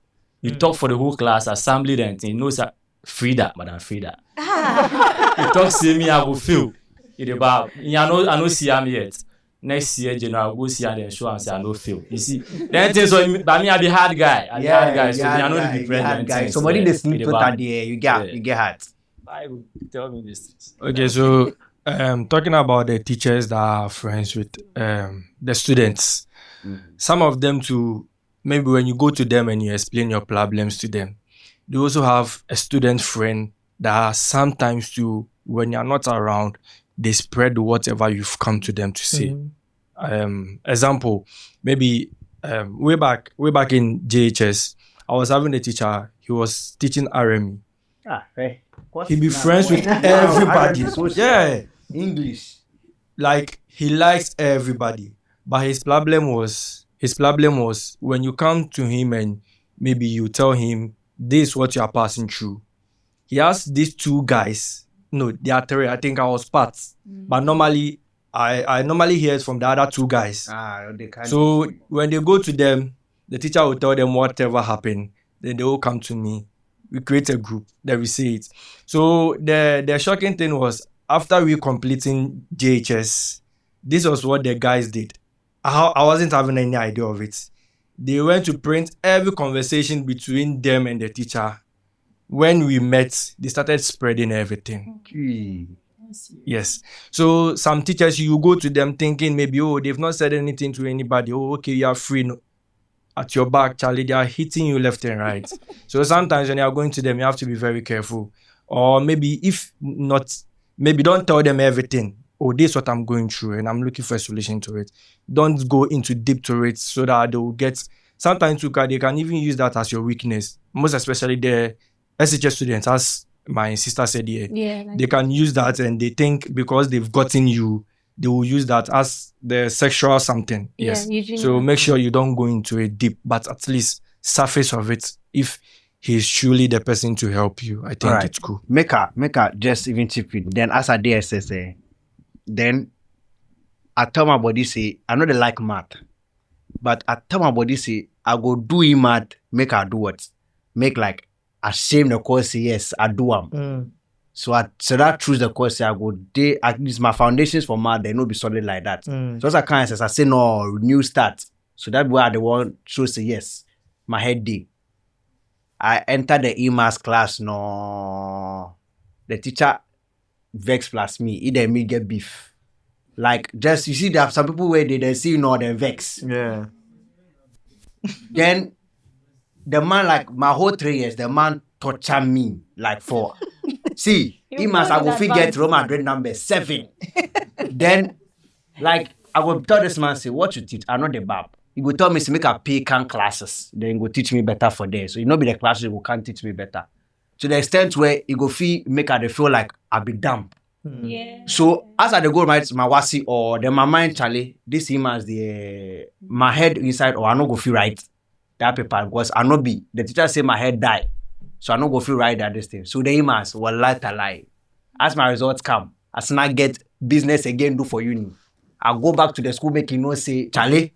You talk for the whole class, assembly then thing. You know sir, Frida, Madam Frida. You talk see me, I will feel. It about I know see am yet. next year January I'll go see her then show and say I no fail. You see, then things so but me I be hard guy. I be hard guy. So me I know the be president. Somebody they sleep total there, you get hurt. Bible tell me this. Okay, so talking about the teachers that are friends with the students, some of them too, maybe when you go to them and you explain your problems to them, they also have a student friend that sometimes too, when you're not around, they spread whatever you've come to them to say. Example, maybe way back in JHS, I was having a teacher. He was teaching RME. He be friends with everybody. Yeah, English. Like he likes everybody, but his problem was when you come to him and maybe you tell him this is what you are passing through. He has these two guys. No, they are three. I think I was part. But normally, I normally hear it from the other two guys. So when they go to them, the teacher will tell them whatever happened. Then they will come to me. We create a group. Then we see it. So the shocking thing was after we completing JHS, this was what the guys did. I wasn't having any idea of it. They went to print every conversation between them and the teacher. When we met, they started spreading everything. Yes. So some teachers, you go to them thinking maybe, oh, they've not said anything to anybody. Oh, okay, you are free. No. At your back, Charlie, they are hitting you left and right. So sometimes when you are going to them, you have to be very careful. Or maybe if not, maybe don't tell them everything. Oh, this is what I'm going through and I'm looking for a solution to it. Don't go into deep to it so that they will get... Sometimes they can even use that as your weakness. Most especially the SHS students, as my sister said here. Yeah, they can use that and they think because they've gotten you, they will use that as the sexual something. Yes. So make sure you don't go into it deep, but at least surface of it. If he's truly the person to help you, I think it's cool. Make her just even chip in. Then as a DSS, then I tell my body say, I know they like math, but I tell my body say, I go do math, make her do what? Make like ashamed the course, yes, I do them. So that choose the course, I go day at least my foundations for math, they no be solid like that. So as I can't say, I say no, new start. So that's why the one shows say yes, my head day. I enter the EMAS class, no. The teacher vex plus me, either me get beef. Like just you see there are some people where they see they vex. Yeah. Then the man, like my whole 3 years, the man torture me like for see, he must I will get Roma Madrid number 7. Then like I will tell this man say what you teach, I know the bab. He will tell me to make a pay can classes, then he go teach me better for there. So you know be the classes who can't teach me better. To the extent where he go make her feel like I be damp. Yeah. So as I go right my wasi or then my mind Charlie, this him as the my head inside or I no go feel right that paper because I no be the teacher say my head die. So I no go feel right at this thing. So the him as well lie. As my results come, as I get business again do for uni. I go back to the school making say Charlie,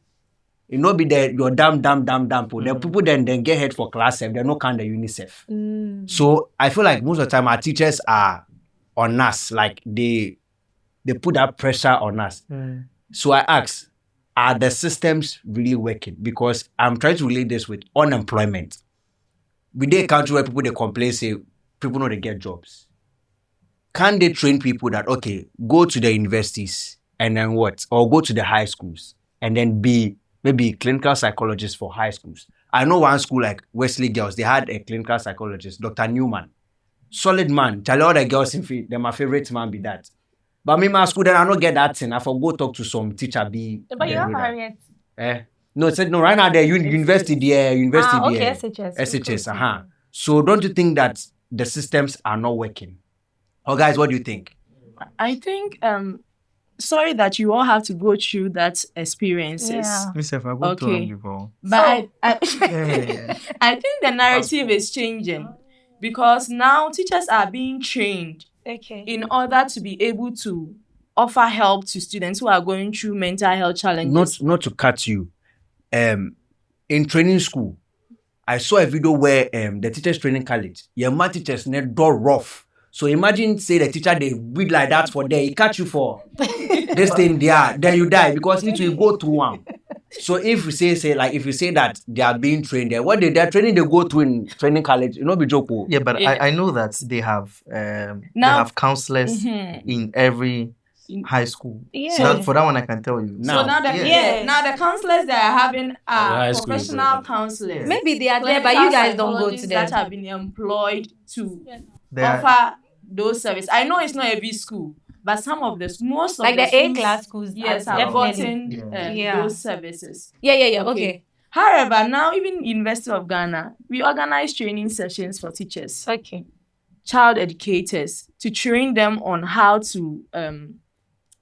you know be there you're damn. The people then get head for class they no kind of UNICEF. So I feel like most of the time our teachers are on us, like they put that pressure on us. So I ask, are the systems really working? Because I'm trying to relate this with unemployment. We did a country where people they complain, say people know they get jobs. Can they train people that okay, go to the universities and then what? Or go to the high schools and then be maybe clinical psychologist for high schools. I know one school like Wesley Girls, they had a clinical psychologist, Dr. Newman. Solid man. Tell all the girls in field, they're my favorite man be that. But me, my school, then I don't get that thing. I for go talk to some teacher be. But you have Harriet. No, it said no, right now the university there, okay, SHS. So don't you think that the systems are not working? Oh guys, what do you think? I think sorry that you all have to go through that experiences. Yeah. Myself, I go through them before. But I think the narrative is changing. Because now teachers are being trained in order to be able to offer help to students who are going through mental health challenges. Not to cut you. In training school, I saw a video where the teachers training college, your math teachers net door rough. So imagine say the teacher they read like that for there, he catch you for this thing there, then you die because it will go through one. So if you say like if you say that they are being trained there, what they're training they go through in training college, you know, be joke. Yeah, but I know that they have counselors in every high school. Yeah. So for that one I can tell you. Now the counselors that are having are professional counselors. Maybe they are there, but you guys don't go to them. That have been employed to offer those services. I know it's not every school, but some of most of like the A-class schools, yes, are gotten those services. Yeah. Okay. However, now even University of Ghana, we organize training sessions for teachers, child educators, to train them on how to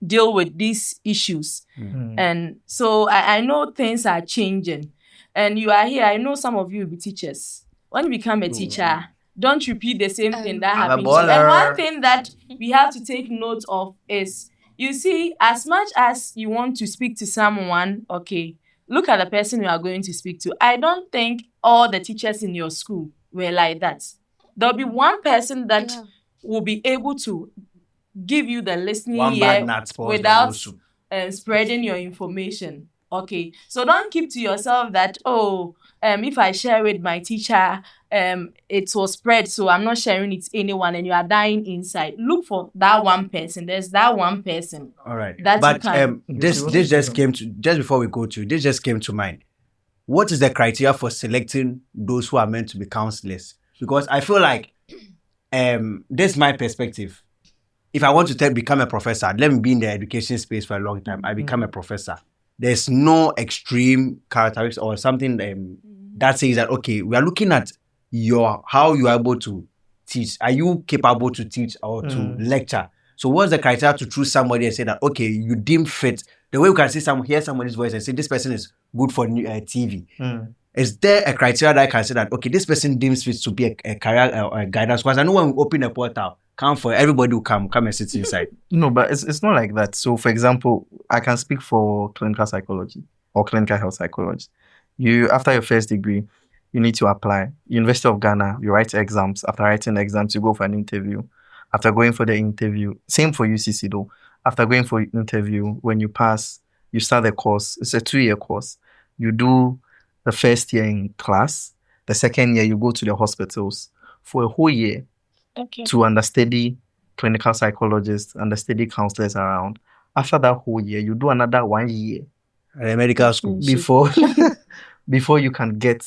deal with these issues. And so I know things are changing. And you are here, I know some of you will be teachers. When you become a teacher, don't repeat the same thing that happened to you. And one thing that we have to take note of is, you see, as much as you want to speak to someone, look at the person you are going to speak to. I don't think all the teachers in your school were like that. There'll be one person that will be able to give you the listening ear without spreading your information. So don't keep to yourself that, if I share with my teacher, it will spread, so I'm not sharing it to anyone, and you are dying inside. Look for that one person. There's that one person. All right. But this just came to, just before we go to, this just came to mind. What is the criteria for selecting those who are meant to be counselors? Because I feel like, this is my perspective. If I want to become a professor, let me be in the education space for a long time. I become a professor. There's no extreme characteristics or something that says that, we are looking at how you are able to teach. Are you capable to teach or to lecture? So what's the criteria to choose somebody and say that, you deem fit? The way you can hear somebody's voice and say this person is good for TV. Is there a criteria that I can say that, this person deems fit to be a career or a guidance? Because I know when we open a portal, everybody will come and sit inside. No, but it's not like that. So, for example, I can speak for clinical psychology or clinical health psychology. After your first degree, you need to apply. University of Ghana, you write exams. After writing the exams, you go for an interview. After going for the interview, same for UCC though. After going for an interview, when you pass, you start the course. It's a 2-year course. You do the first year in class. The second year, you go to the hospitals for a whole year. To understudy clinical psychologists, understudy counselors around. After that whole year, you do another 1 year at a medical school before you can get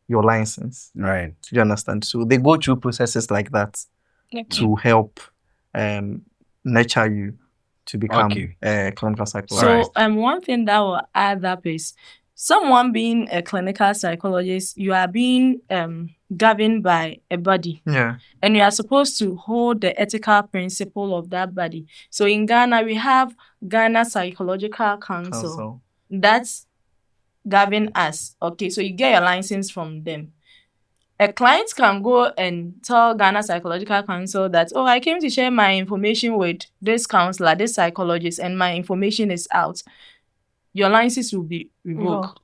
your license. Right. Do you understand? So they go through processes like that to help nurture you to become a clinical psychologist. So one thing that will add up is, someone being a clinical psychologist, you are being governed by a body. Yeah. And you are supposed to hold the ethical principle of that body. So in Ghana, we have Ghana Psychological Council. That's govern us. So you get your license from them. A client can go and tell Ghana Psychological Council that, I came to share my information with this counselor, this psychologist, and my information is out. Your license will be revoked.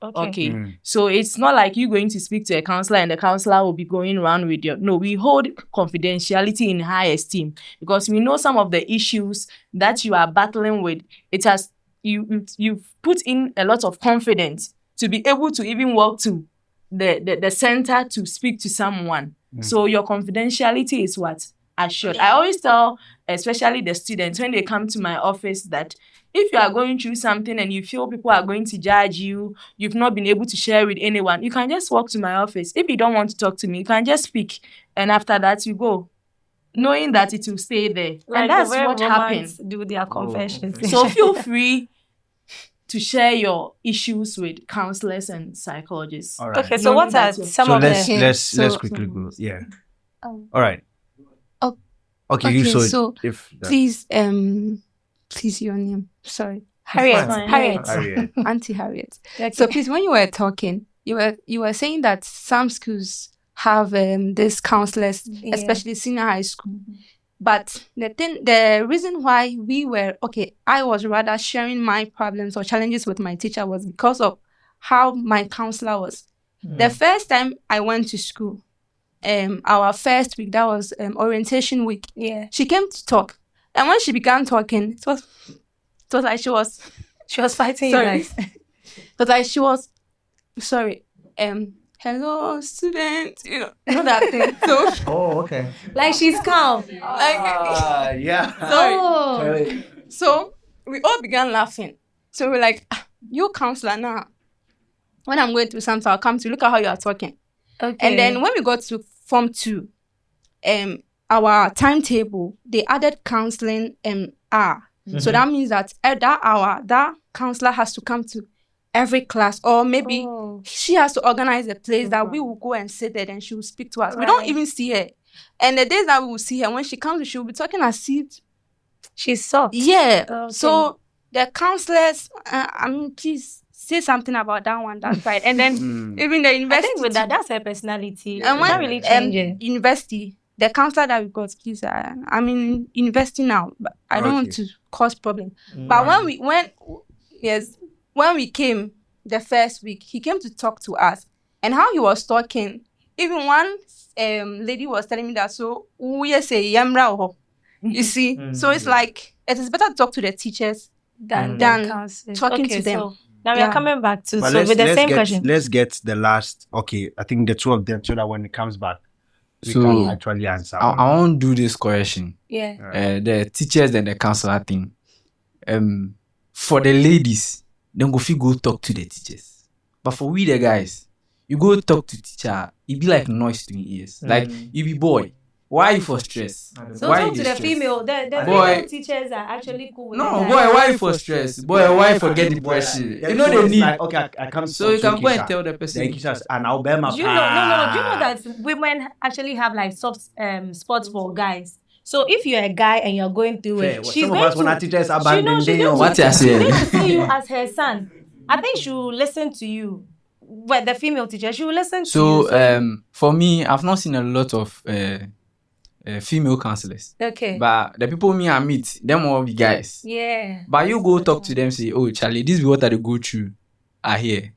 So it's not like you going to speak to a counselor and the counselor will be going around with your... No, we hold confidentiality in high esteem because we know some of the issues that you are battling with. It has... You've put in a lot of confidence to be able to even walk to the center to speak to someone. So your confidentiality is what? Assured. I always tell, especially the students, when they come to my office, that if you are going through something and you feel people are going to judge you, you've not been able to share with anyone, you can just walk to my office. If you don't want to talk to me, you can just speak. And after that, you go, knowing that it will stay there. Like and that's what happens. Do their confessions. So feel free to share your issues with counselors and psychologists. All right. Okay, so what are some of the... Let's quickly go. Yeah. All right. Please, your name. Sorry. Harriet. Auntie Harriet. So please, when you were talking, you were saying that some schools have these counselors, especially senior high school. But the reason why I was rather sharing my problems or challenges with my teacher was because of how my counselor was. The first time I went to school, our first week, that was orientation week. Yeah. She came to talk. And when she began talking, it was like she was fighting sorry. you guys. It was like she was sorry. Hello, student. You know that thing. So Oh, okay. Like she's calm. Yeah. sorry. Oh. So we all began laughing. So we're like, you counselor now. When I'm going through something, I'll come to look at how you are talking. Okay. And then when we got to Form 2, our timetable, they added counseling hour. So that means that at that hour, that counselor has to come to every class, or maybe she has to organize a place that we will go and sit there and she will speak to us. We don't even see her. And the days that we will see her, when she comes, she will be talking as if she's soft. Yeah. Okay. So the counselors, please say something about that one. That's right. And then even the university. I think with that's her personality. And when that really changes. University, the counselor that we got, please, I'm in university now, but I don't want to cause problem. But when we came the first week, he came to talk to us, and how he was talking, even one lady was telling me that, so we say yamra, you see. So it's like it is better to talk to the teachers than talking to them. So now we are coming back to with the same question. Let's get the last. Okay, I think the two of them, so that when it comes back, we can actually answer. I won't do this question. Yeah. The teachers and the counselor thing. For the ladies, then go talk to the teachers. But for we the guys, you go talk to teacher, it be like noise to your ears. Like you be boy. Why you for stress? So why talk to the stress? female. The female teachers are actually cool with No, that. boy, why you for stress? Boy, why you forget the question? You know they need. Like, okay, I come. So you can go and tell the person. And I'll bear my. Do you know? No. Do you know that women actually have like soft spots for guys? So if you're a guy and you're going through it, she's going to. Teachers abandon What you say? See you as her son. I think she will listen to you. But the female teacher, she will listen to you. So for me, I've not seen a lot of female counselors. Okay. But the people me I meet, them all be guys. Yeah. But you go talk to them, say, oh Charlie, this is what they go through are here.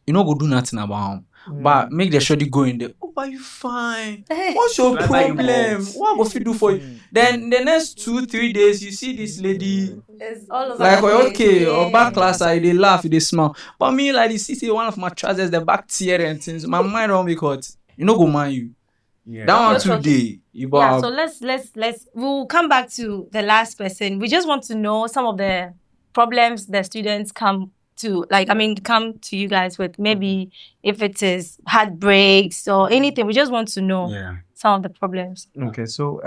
You know, go do nothing about them. But make the shorty go in there. Oh, but you fine. What's your problem? What will you do for you? Then the next 2-3 days, you see this lady. It's all over Like, the okay, place. or back class, they laugh, they smile. But me, like, this is one of my trousers, the back tear and things. My mind don't be caught. You know, go mind you. Yeah. That one today. Yeah, so let's we'll come back to the last person. We just want to know some of the problems the students come to you guys with. Maybe if it is heartbreaks or anything, we just want to know some of the problems. Okay, so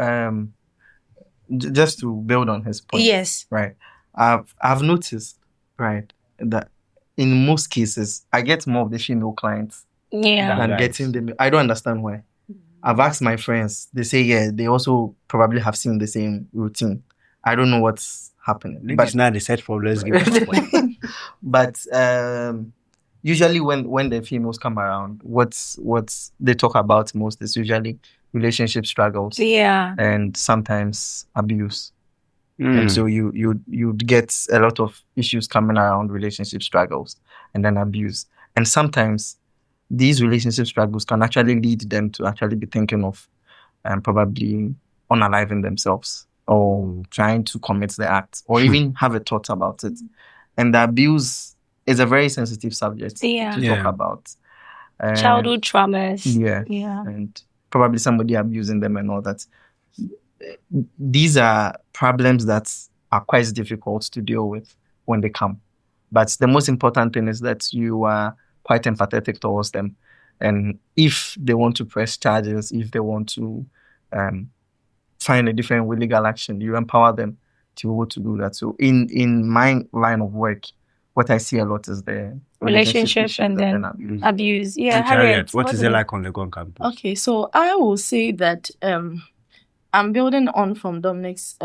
just to build on his point. Yes. Right. I've noticed, right, that in most cases I get more of the female clients than getting them. I don't understand why. I've asked my friends, they say they also probably have seen the same routine. I don't know what's happening. But it's not the set for let's give it. But usually when the females come around, what's they talk about most is usually relationship struggles. Yeah. And sometimes abuse. And so you get a lot of issues coming around relationship struggles and then abuse. And sometimes these relationship struggles can actually lead them to actually be thinking of probably unaliving themselves or trying to commit the act or even have a thought about it. And the abuse is a very sensitive subject to talk about. Childhood traumas. Yeah. And probably somebody abusing them and all that. These are problems that are quite difficult to deal with when they come. But the most important thing is that you are quite empathetic towards them. And if they want to press charges, if they want to find a different way legal action, you empower them to be able to do that. So in my line of work, what I see a lot is the relationship and then abuse. Yeah, Harriet, what is it like on the Legon campus? Okay, so I will say that I'm building on from Dominic's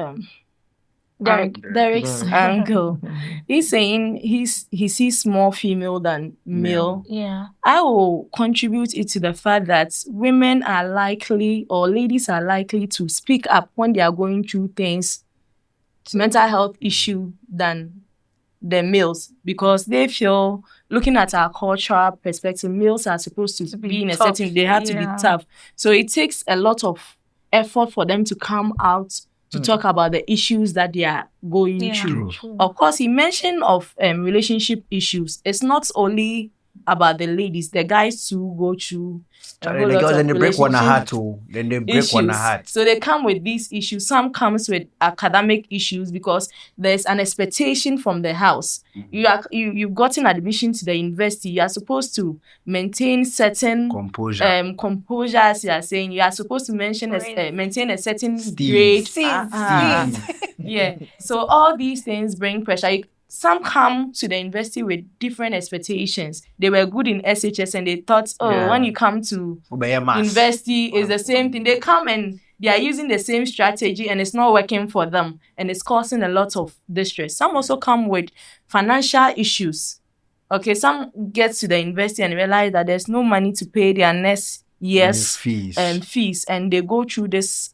Derrick's angle. He's saying he sees more female than male. Yeah. I will contribute it to the fact that women are likely or ladies are likely to speak up when they are going through things, mental health issue than the males because they feel, looking at our cultural perspective, males are supposed to be in a tough. setting, they have to be tough. So it takes a lot of effort for them to come out to talk about the issues that they are going through. Of course, he mentioned of relationship issues. It's not only about the ladies, the guys too go through the girls, then they break one heart too. Then they break one heart. So they come with these issues. Some comes with academic issues because there's an expectation from the house. You've gotten admission to the university. You are supposed to maintain certain composure, as you are saying. You are supposed to maintain a certain grade. Yeah. So all these things bring pressure. Some come to the university with different expectations. They were good in SHS and they thought, when you come to university, it's the same thing. They come and they are using the same strategy and it's not working for them and it's causing a lot of distress. Some also come with financial issues. Okay, some get to the university and realize that there's no money to pay their next year's fees and they go through this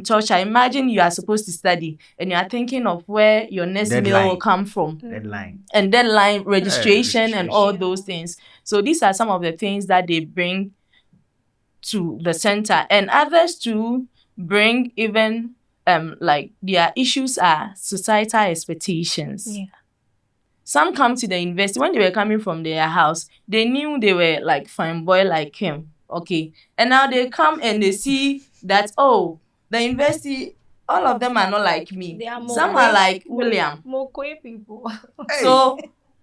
torture. Imagine you are supposed to study and you are thinking of where your next meal will come from. Deadline, registration and all those things. So these are some of the things that they bring to the center. And others too bring even like their issues are societal expectations. Yeah. Some come to the university. When they were coming from their house, they knew they were like fine boy like him. Okay. And now they come and they see that, the university, all of them are not like me. Some are like William. More queer people. So,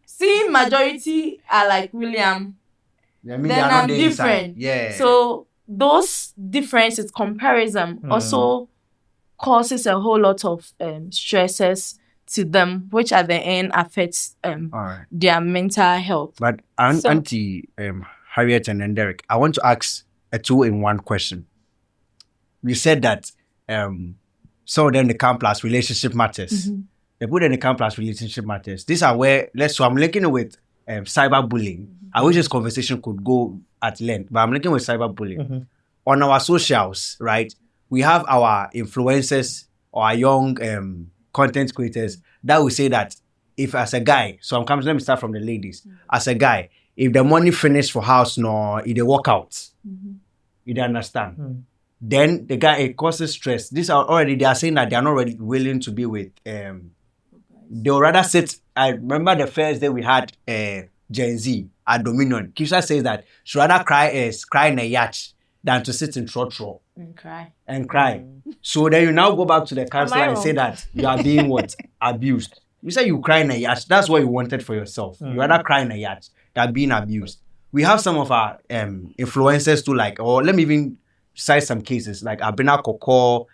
seeing majority are like William, then I'm different. Yeah. So, those differences, comparison, also causes a whole lot of stresses to them, which at the end affects their mental health. But Auntie Harriet and then Derrick, I want to ask a 2-in-1 question. You said that some of them they come plus relationship matters. They put in the camp plus relationship matters. These are where so I'm linking it with cyberbullying. I wish this conversation could go at length, but I'm linking with cyberbullying. On our socials, right? We have our influencers or our young content creators that will say that if as a guy, let me start from the ladies. As a guy, if the money finish for house, if they walk out, you don't understand. Then the guy, it causes stress. They are saying that they are not really willing to be with, they'll rather sit. I remember the first day we had GenZ at Dominion. Kisha says that she'd rather cry in a yacht than to sit in trotro and cry. So then you now go back to the counselor and say that you are being abused. You say you cry in a yacht. That's what you wanted for yourself. You rather cry in a yacht than being abused. We have some of our influencers too, or let me even cite some cases like Abena Koko,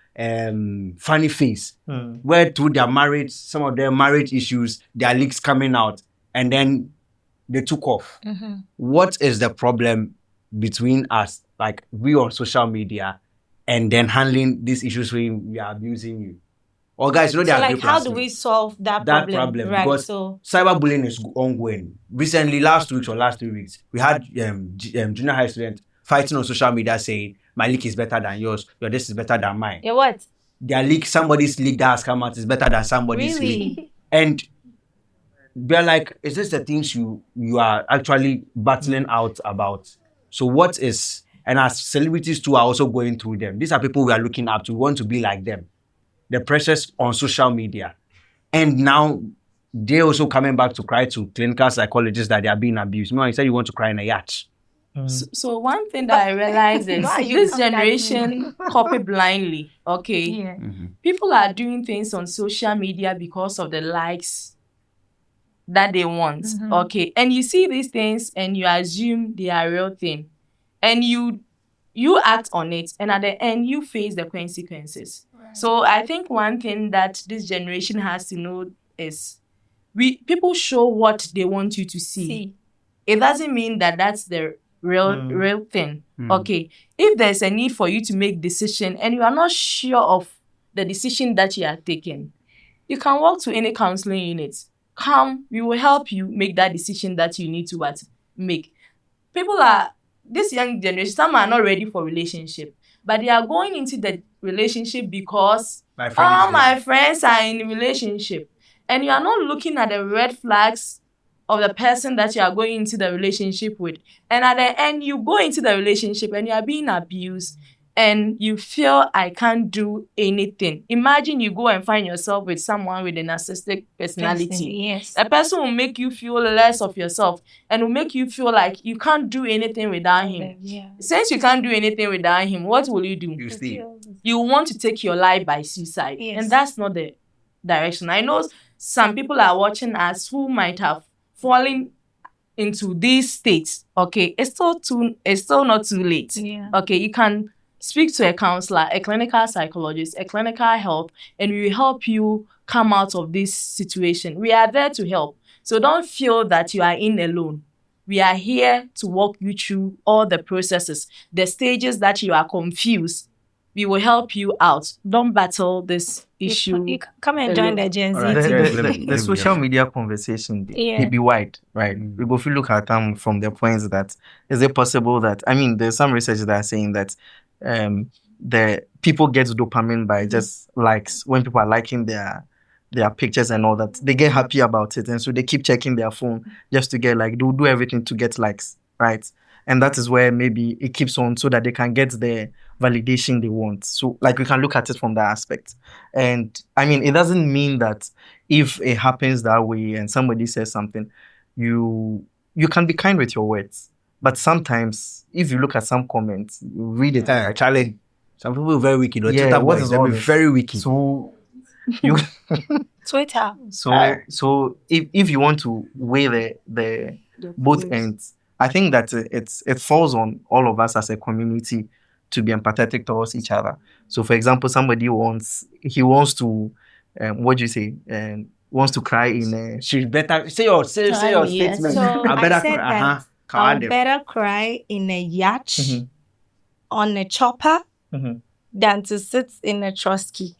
Funny Face, where through their marriage, some of their marriage issues, their leaks coming out, and then they took off. What is the problem between us, like we on social media, and then handling these issues when we are abusing you? Or guys, they are like, how do we solve that problem? Right, because cyberbullying is ongoing. Recently, last 2 weeks or last 3 weeks, we had junior high students fighting on social media saying, my leak is better than yours, your this is better than mine. Yeah, what? Their leak, somebody's leak that has come out is better than somebody's leak. And they're like, is this the things you are actually battling out about? So what is, and as celebrities too are also going through them. These are people we are looking up to, we want to be like them. The pressures on social media. And now they're also coming back to cry to clinical psychologists that they are being abused. You said you want to cry in a yacht. So one thing that I realized is this generation copy blindly. Okay. Yeah. People are doing things on social media because of the likes that they want. Okay. And you see these things and you assume they are real thing. And you act on it, and at the end you face the consequences. Right. So I think one thing that this generation has to know is people show what they want you to see. It doesn't mean that that's the real thing. Okay. If there's a need for you to make decision and you are not sure of the decision that you are taking, you can walk to any counseling unit. Come, we will help you make that decision that you need to make. This young generation, some are not ready for relationship, but they are going into the relationship because all my friends are in a relationship. and you are not looking at the red flags of the person that you are going into the relationship with, and at the end you go into the relationship and you are being abused, and you feel I can't do anything. Imagine you go and find yourself with someone with a narcissistic personality. Yes. A person will make you feel less of yourself and will make you feel like you can't do anything without him. Yeah. Since you can't do anything without him, what will you do? You see. You want to take your life by suicide. Yes. And that's not the direction. I know some people are watching us who might have fallen into these states. Okay, it's still not too late. Yeah. Okay, you can speak to a counselor, a clinical psychologist, a clinical help, and we will help you come out of this situation. We are there to help. So don't feel that you are in alone. We are here to walk you through all the processes, the stages that you are confused. We will help you out. Don't battle this issue. You come and join the GenZ Right. The social media conversation, it be wide, right? We go look at them from the points that, is it possible that, I mean, there's some research that are saying that the people get dopamine by just likes. When people are liking their pictures and all that, they get happy about it, and so they keep checking their phone just to get they'll do everything to get likes, right? And that is where maybe it keeps on so that they can get the validation they want. So we can look at it from that aspect. And I mean, it doesn't mean that if it happens that way and somebody says something, you can be kind with your words. But sometimes, if you look at some comments, you read it. Charlie, some people are very wicked. Yeah, what is all very wicked. So you Twitter. So if you want to weigh the both ends, I think that it falls on all of us as a community to be empathetic towards each other. So, for example, somebody wants to what do you say? Wants to cry in a... She better say your statement. So I said that I'll better cry in a yacht on a chopper than to sit in a trusky.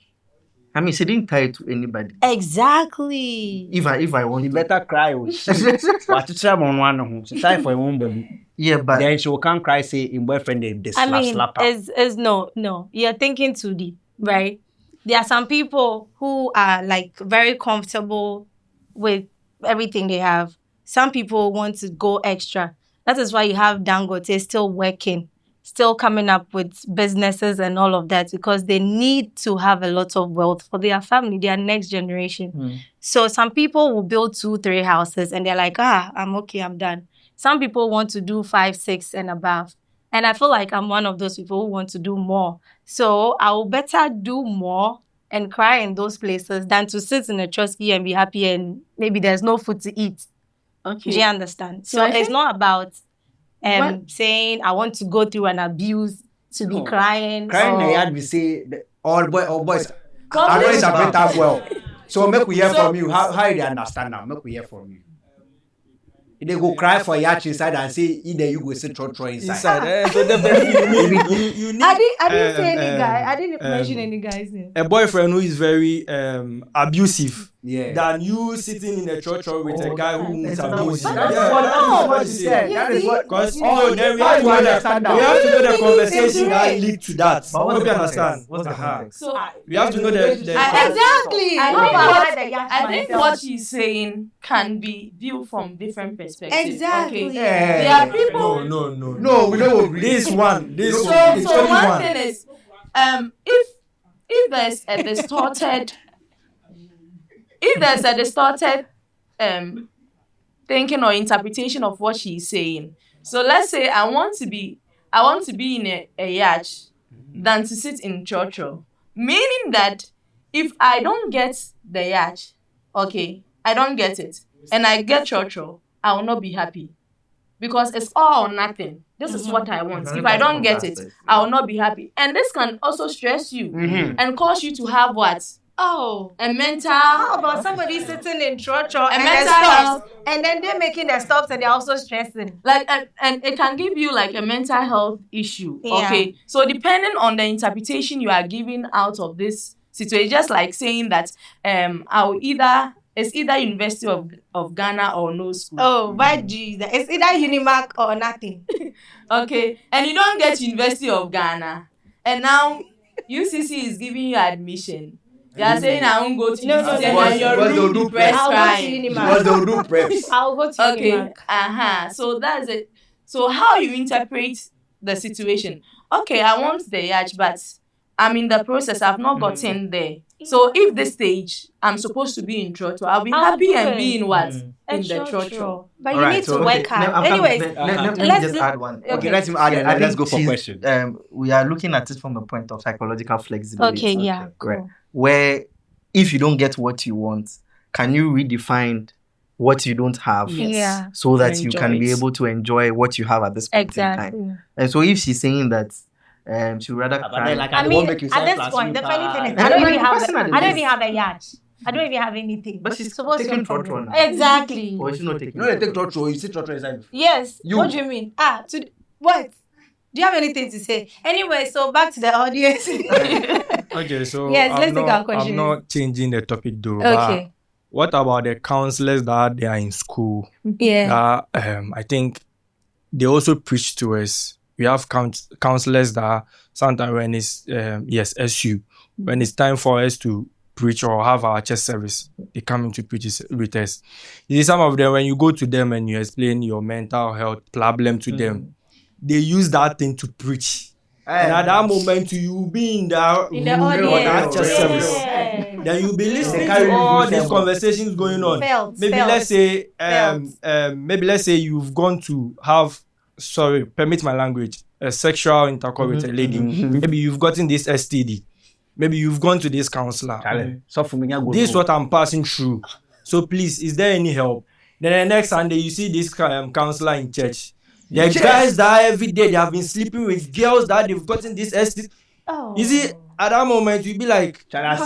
I mean, she didn't tie it to anybody. Exactly. If I want, you better cry. What to try on one? She tie for a woman. Yeah, but then she will come cry. Say in boyfriend they slap her. Is no. You're thinking too deep, right? There are some people who are very comfortable with everything they have. Some people want to go extra. That is why you have Dangote still working, still coming up with businesses and all of that, because they need to have a lot of wealth for their family, their next generation. So some people will build 2-3 houses and they're like, I'm okay, I'm done. Some people want to do 5, 6 and above. And I feel like I'm one of those people who want to do more. So I will better do more and cry in those places than to sit in a trusty and be happy and maybe there's no food to eat. Okay. Do you understand? So it's not about saying I want to go through an abuse to be crying. Crying in the yard, we say all boys. I know it's a better well. So make we hear from you. How you understand now? Make we hear from you. They go cry for yacht inside and say either you go sit throw inside. So definitely you need. I didn't say any guy. I didn't mention any guy's name. A boyfriend who is very abusive. Yeah. Than you sitting in a church or with a guy who wants abuse. What you said. That is what. Because then we have to know the conversation that lead to that. Hope you understand. What's the context? So we have to know the exactly. I think what she's saying can be viewed from different perspectives. Exactly. Okay. There are people. No, we don't agree. This one. So one thing is, if there's a distorted. If there's a distorted thinking or interpretation of what she's saying, so let's say I want to be in a yacht than to sit in church, meaning that if I don't get the yacht, okay, I don't get it, and I get church, I will not be happy because it's all or nothing. This is what I want. If I don't get it, I will not be happy, and this can also stress you and cause you to have what? A mental. How about somebody sitting in church or a mental health, and then they're making their stops and they're also stressing. And it can give you a mental health issue. Yeah. Okay. So depending on the interpretation you are giving out of this situation, just like saying that it's either University of Ghana or no school. Oh, by Jesus. It's either Unimark or nothing. Okay. And you don't get University of Ghana. And now UCC is giving you admission. They are saying I won't go to No, this no, and no. your room depressed I'll go to crying. Unimark. They'll do preps. I'll go to Okay. Unimark. So that's it. So how you interpret the situation? Okay, I want the yacht, but I'm in the process. I've not gotten there. So if this stage I'm supposed to be in trotro, I'll be happy and be in what? In the trotro. But you need to work hard. Anyways, let me just add one. Okay, let's add it. I Let's think go for questions. we are looking at it from the point of psychological flexibility. Okay, yeah. Right. Where if you don't get what you want, can you redefine what you don't have Yeah. so that you Enjoy can be it. able to enjoy what you have at this point in time? Exactly. And so if she's saying that she would rather cry, I mean, at this point, the funny thing is, I don't even have a yacht. I don't even have anything. but she's So what's taking your problem? trotro now. Exactly. Or is she not taking? No, they take trotro. You see trotro inside. Yes. You. What do you mean? What? Do you have anything to say? Anyway, so back to the audience. Okay, so Yes, let's take our questions. I'm not changing the topic though. Okay. But what about the counselors that they are in school? Yeah. I think they also preach to us. We have counselors that sometimes when it's SU, when it's time for us to preach or have our church service, they come into preach with us. You see, some of them, when you go to them and you explain your mental health problem to them, they use that thing to preach. And at that moment, you will be in the room or that church service. Then you'll be listening to all these conversations going on. Let's say you've gone to have, permit my language, a sexual intercourse with a lady. Maybe you've gotten this STD. Maybe you've gone to this counselor. This is what I'm passing through. So please, is there any help? Then the next Sunday, you see this counselor in church. There are guys that every day they have been sleeping with girls that they've gotten this STD. You see, at that moment, you'll be like, I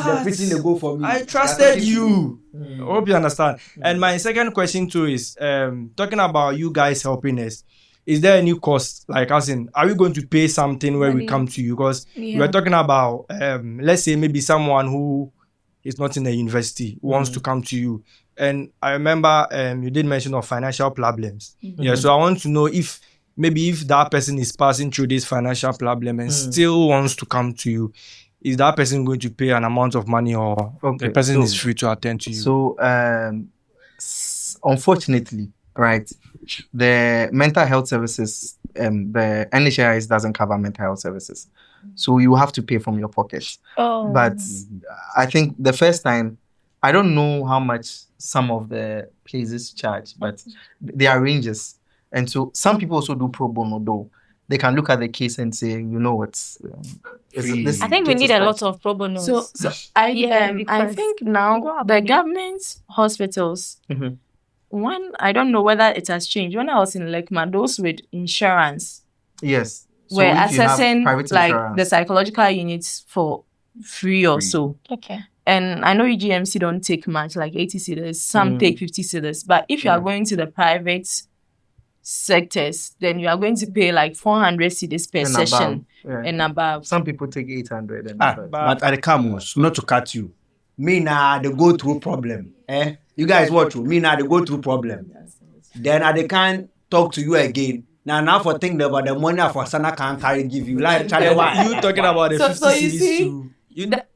trusted you. I hope you understand. And my second question too is, talking about you guys helping us, is there any cost? Like, as in, are we going to pay something when we come to you? Because we're talking about, let's say maybe someone who is not in the university wants to come to you. And I remember you did mention of financial problems. Yeah, so I want to know if that person is passing through this financial problem and still wants to come to you, is that person going to pay an amount of money or the person is free to attend to you? So, unfortunately, right, the mental health services, the NHIS doesn't cover mental health services. So you have to pay from your pocket. But I think the first time, I don't know how much some of the places charge, but there are ranges. And so some people also do pro bono though. They can look at the case and say, you know what's I think we need a lot of pro bonos. So I think now the government hospitals, one, I don't know whether it has changed. When I was in Lekma, those with insurance, yes, were assessing like the psychological units for free or so. Okay. And I know EGMC don't take much, like 80 cedis. Some take 50 cedis. But if you are going to the private sectors, then you are going to pay like 400 cedis per session and above. Some people take 800 and but at the Camus, not to cut you. Me now, they go through problem. You guys watch you. Me now, they go through problem. Then they can't talk to you again. Now for thinking about the money for Sana can't carry give you. Like, you talking about the 50 so you cedis see, too.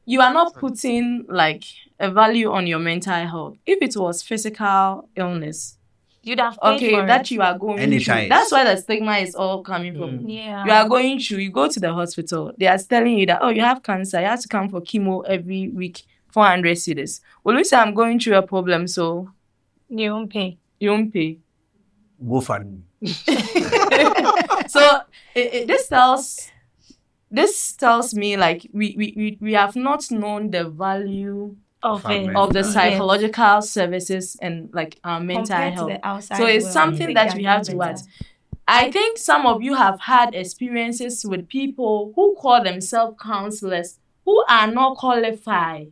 You are not putting like a value on your mental health. If it was physical illness, you'd have paid for that it. you are going through. That's where the stigma is all coming from. Yeah. You are going through, you go to the hospital, they are telling you that, you have cancer, you have to come for chemo every week, 400 cedis. Well, we say I'm going through a problem, so you won't pay. Go for me. So this tells me like we have not known the value of the psychological services and like our mental health. So it's something that we have to watch. I think some of you have had experiences with people who call themselves counselors who are not qualified.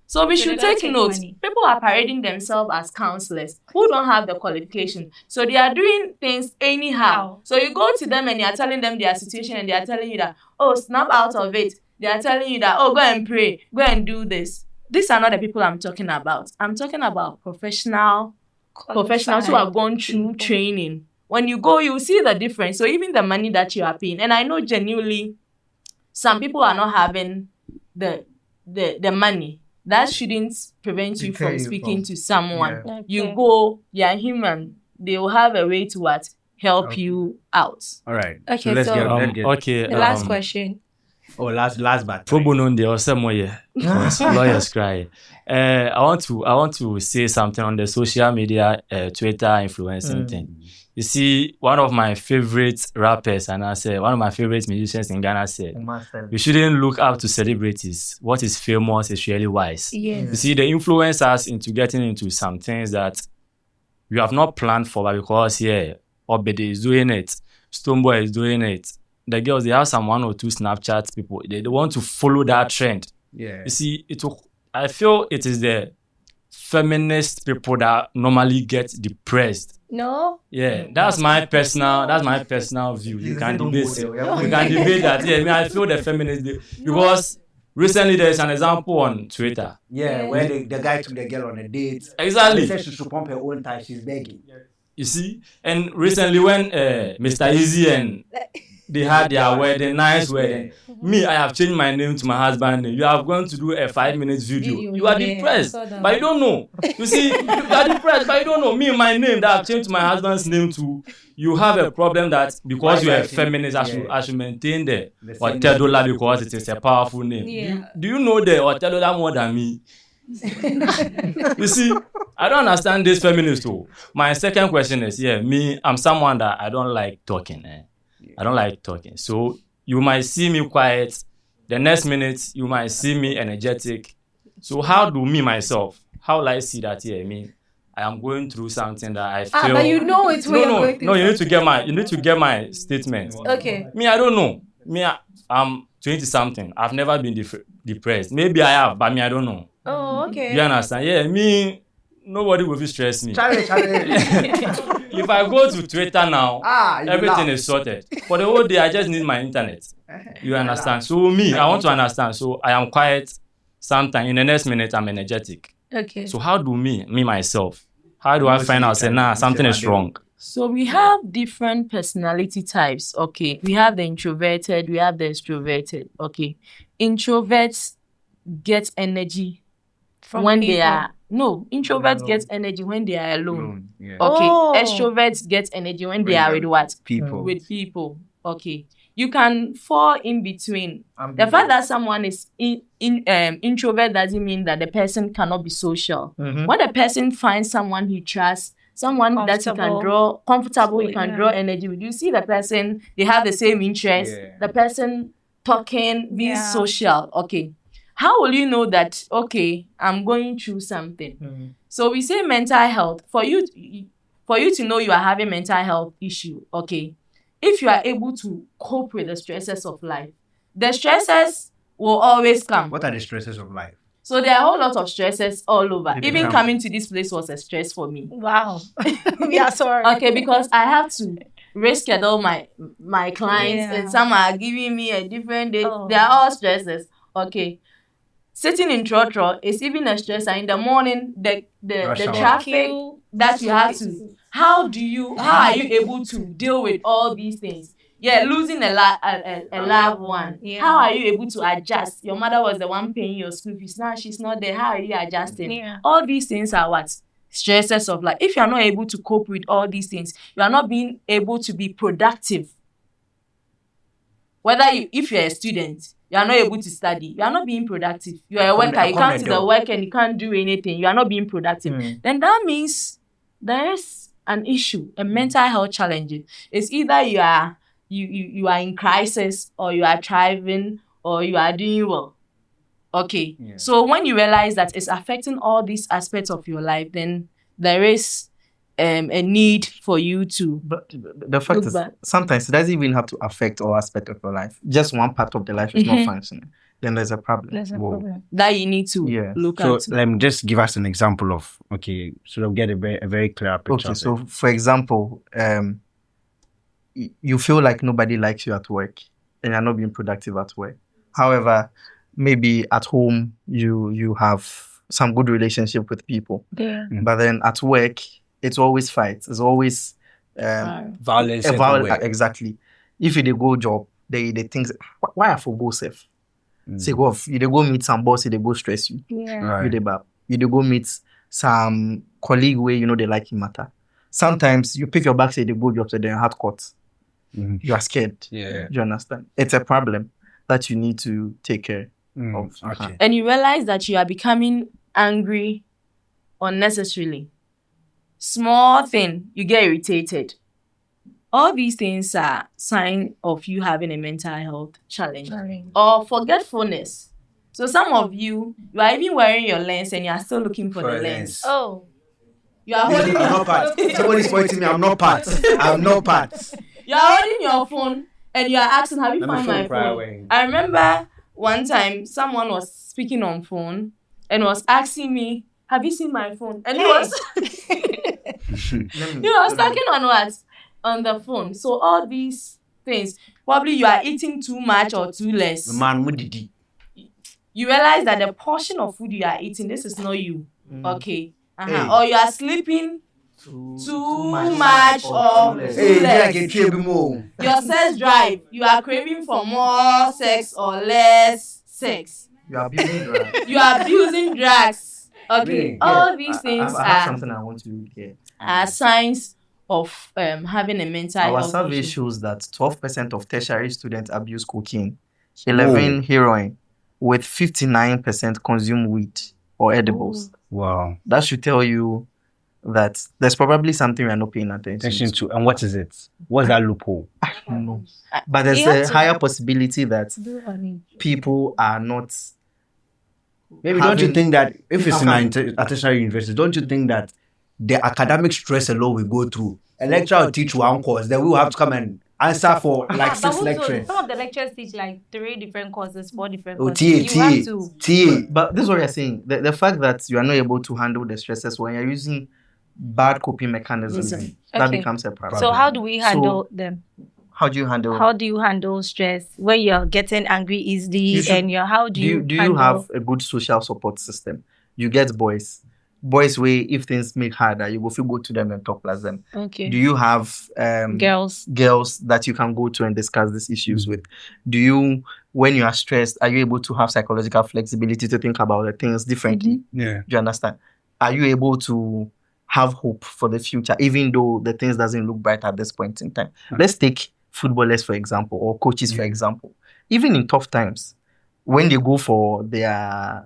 So we should take note. People are parading themselves as counselors who don't have the qualification. So they are doing things anyhow. So you go to them and you are telling them their situation and they are telling you that, snap out of it. They are telling you that, go and pray, go and do this. These are not the people I'm talking about. I'm talking about professionals who have gone through training. When you go, you see the difference. So even the money that you are paying, and I know genuinely some people are not having the money that shouldn't prevent you from speaking to someone. Yeah. You go, you're human. They will have a way to help you out. All right. Okay, so let's get okay. The last question. Oh, last but lawyers cry. I want to say something on the social media, Twitter influencing thing. You see, one of my favorite rappers, and I say one of my favorite musicians in Ghana said, "You shouldn't look up to celebrities. What is famous is really wise." Yes. You see, they influence us into getting into some things that you have not planned for, but because Obede is doing it, Stoneboy is doing it. The girls, they have some 1 or 2 Snapchat people. They want to follow that trend. Yeah. You see, I feel it is the feminist people that normally get depressed. No. Yeah, that's my personal view. You can debate that. Yeah, I feel the feminist because recently there's an example on Twitter. Yeah, where the guy took the girl on a date. Exactly. He said she should pump her own time. She's begging. You see, and recently when Mr. Easy and they had their wedding, nice wedding. Me, I have changed my name to my husband's name. You are going to do a 5-minute video. You are depressed, but you don't know. You see, you are depressed, but you don't know. Me, my name that I've changed my husband's name to, you have a problem that because you are a feminist, I should maintain the Otedola because it is a powerful name. Yeah. Do you know the Otedola more than me? You see, I don't understand this feminist too. My second question is, I'm someone that I don't like talking. I don't like talking. So you might see me quiet. The next minute, you might see me energetic. So how do how will I see that I am going through something that I feel. But you know it's when you're going through. No, you need to get my statement. Okay. Me, I don't know. Me, I'm 20-something. I've never been depressed. Maybe I have, but me, I don't know. Oh, okay. You understand? Yeah, me, nobody will stress me. Charlie. If I go to Twitter now, everything is sorted. For the whole day, I just need my internet. You understand? So me, I want to understand. So I am quiet. Sometimes in the next minute, I'm energetic. Okay. So how do myself, how do I find out, say, something is wrong? So we have different personality types. Okay. We have the introverted, we have the extroverted. Okay. Introverts get energy From when people. they are. No, introverts get energy when they are alone. Yeah. Okay. Oh. Extroverts get energy when they are with what? People. With people. Okay. You can fall in between. The fact that someone is introvert doesn't mean that the person cannot be social. Mm-hmm. When the person finds someone he trusts, someone that you can draw comfortable, you can draw energy with. You see the person, they have the same interests. Yeah. The person talking, being social. Okay. How will you know that, okay, I'm going through something? Mm-hmm. So we say mental health. For you to know you are having mental health issue, okay, if you are able to cope with the stresses of life, the stresses will always come. What are the stresses of life? So there are a whole lot of stresses all over. Even coming to this place was a stress for me. Wow. We are sorry. Okay, because I have to reschedule my clients and some are giving me a different day. They are all stresses. Okay. Sitting in trotro is even a stress. And in the morning, the traffic that you have to. How are you able to deal with all these things? Yeah, losing a loved one. Yeah. How are you able to adjust? Your mother was the one paying your school fees. Now she's not there. How are you adjusting? Yeah. All these things are what? Stresses of life. If you are not able to cope with all these things, you are not being able to be productive. If you're a student, you are not able to study. You are not being productive. You are a worker. You come to the work and you can't do anything. You are not being productive. Then that means there is an issue, a mental health challenge. It's either you are in crisis, or you are thriving, or you are doing well. Okay. Yeah. So when you realize that it's affecting all these aspects of your life, then there is a need for you to. But the fact is, sometimes it doesn't even have to affect all aspects of your life. Just one part of the life is not functioning. Then there's a problem. That you need to look at. So let me just give us an example of, so we'll get a very clear picture. Okay, so for example, you feel like nobody likes you at work and you're not being productive at work. However, maybe at home you have some good relationship with people. Yeah. But then at work, it's always fights. It's always violence. Exactly. If they go job, they think, why I for go safe? Say off, you dey go meet some boss, they go stress you. Yeah. You dey go meet some colleague where you know they like him matter. Sometimes you pick your bag, say they go job, so they're hard cut. You are scared. Yeah. Do you understand? It's a problem that you need to take care of. Okay. And you realize that you are becoming angry unnecessarily. Small thing, you get irritated. All these things are sign of you having a mental health challenge. Or forgetfulness. So some of you are even wearing your lens and you are still looking for the lens. Oh. You are holding I'm not part. Somebody's pointing me. I'm not part. I'm not part. You are holding your phone and you are asking, have you found my phone? I remember one time someone was speaking on phone and was asking me, have you seen my phone? And he was talking on what? On the phone. So all these things, probably you are eating too much or too less. You realize that the portion of food you are eating, this is not you. Okay. Or you are sleeping too much or too less. Your sex drive, you are craving for more sex or less sex. You are abusing drugs. You are abusing drugs. Okay. All these things I have something I want to get. Are signs of having a mental health. Our survey shows that 12% of tertiary students abuse cocaine, 11% heroin, with 59% consume weed or edibles. Wow. That should tell you that there's probably something we're not paying attention to. And what is it? What's that loophole? I don't know. But there's a higher possibility that people are not. Maybe don't you think that if it's in a tertiary university, don't you think that the academic stress alone we go through, a lecturer will teach one course, then we will have to come and answer for like 6 lectures. Some of the lectures teach like 3 different courses, 4 different courses. TA. But this is what you're saying. The fact that you are not able to handle the stresses when you're using bad coping mechanisms, that becomes a problem. So how do we handle them? How do you handle stress when you're getting angry easily do you have a good social support system? You get boys where if things make harder, you will feel go to them and talk plus them. Okay. Do you have girls that you can go to and discuss these issues with? Do you, when you are stressed, are you able to have psychological flexibility to think about the things differently? Yeah. Do you understand? Are you able to have hope for the future, even though the things doesn't look bright at this point in time? Let's take footballers, for example, or coaches, for example. Even in tough times, when they go for their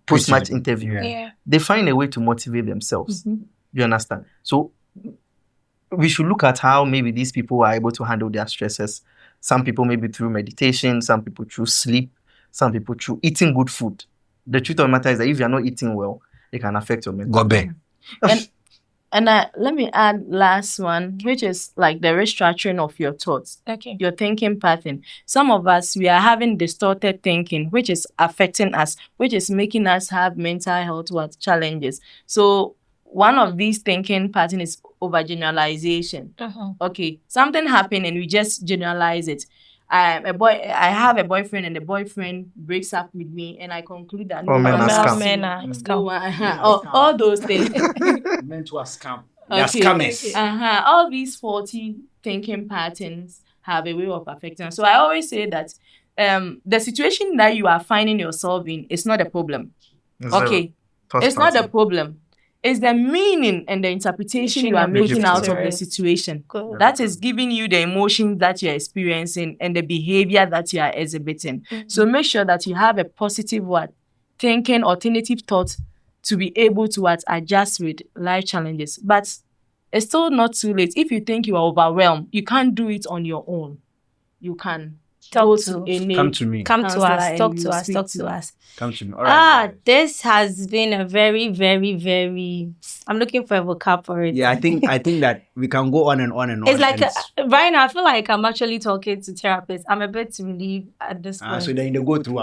post-match interview, they find a way to motivate themselves. You understand? So we should look at how maybe these people are able to handle their stresses. Some people maybe through meditation, some people through sleep, some people through eating good food. The truth of the matter is that if you're not eating well, it can affect your mental health. And let me add last one, which is like the restructuring of your thoughts. Okay. Your thinking pattern. Some of us, we are having distorted thinking, which is affecting us, which is making us have mental health challenges. So one of these thinking pattern is overgeneralization. Okay, something happened and we just generalize it. I have a boyfriend and the boyfriend breaks up with me and I conclude that all those things. Meant to a scam. All these faulty thinking patterns have a way of affecting us. So I always say that the situation that you are finding yourself in is not a problem. It's not a problem. It's the meaning and the interpretation you are making out of the situation. That is giving you the emotions that you're experiencing and the behavior that you are exhibiting. So make sure that you have a positive thinking, alternative thoughts to be able to adjust with life challenges. But it's still not too late. If you think you are overwhelmed, you can't do it on your own. You can come to me. Come to us. Talk to us. Come to me. All right. This has been a very, very, very. I'm looking for a vocab for it. Yeah, I think that we can go on and on and on. It's like right now, I feel like I'm actually talking to therapists. I'm a bit relieved at this point. So then you go through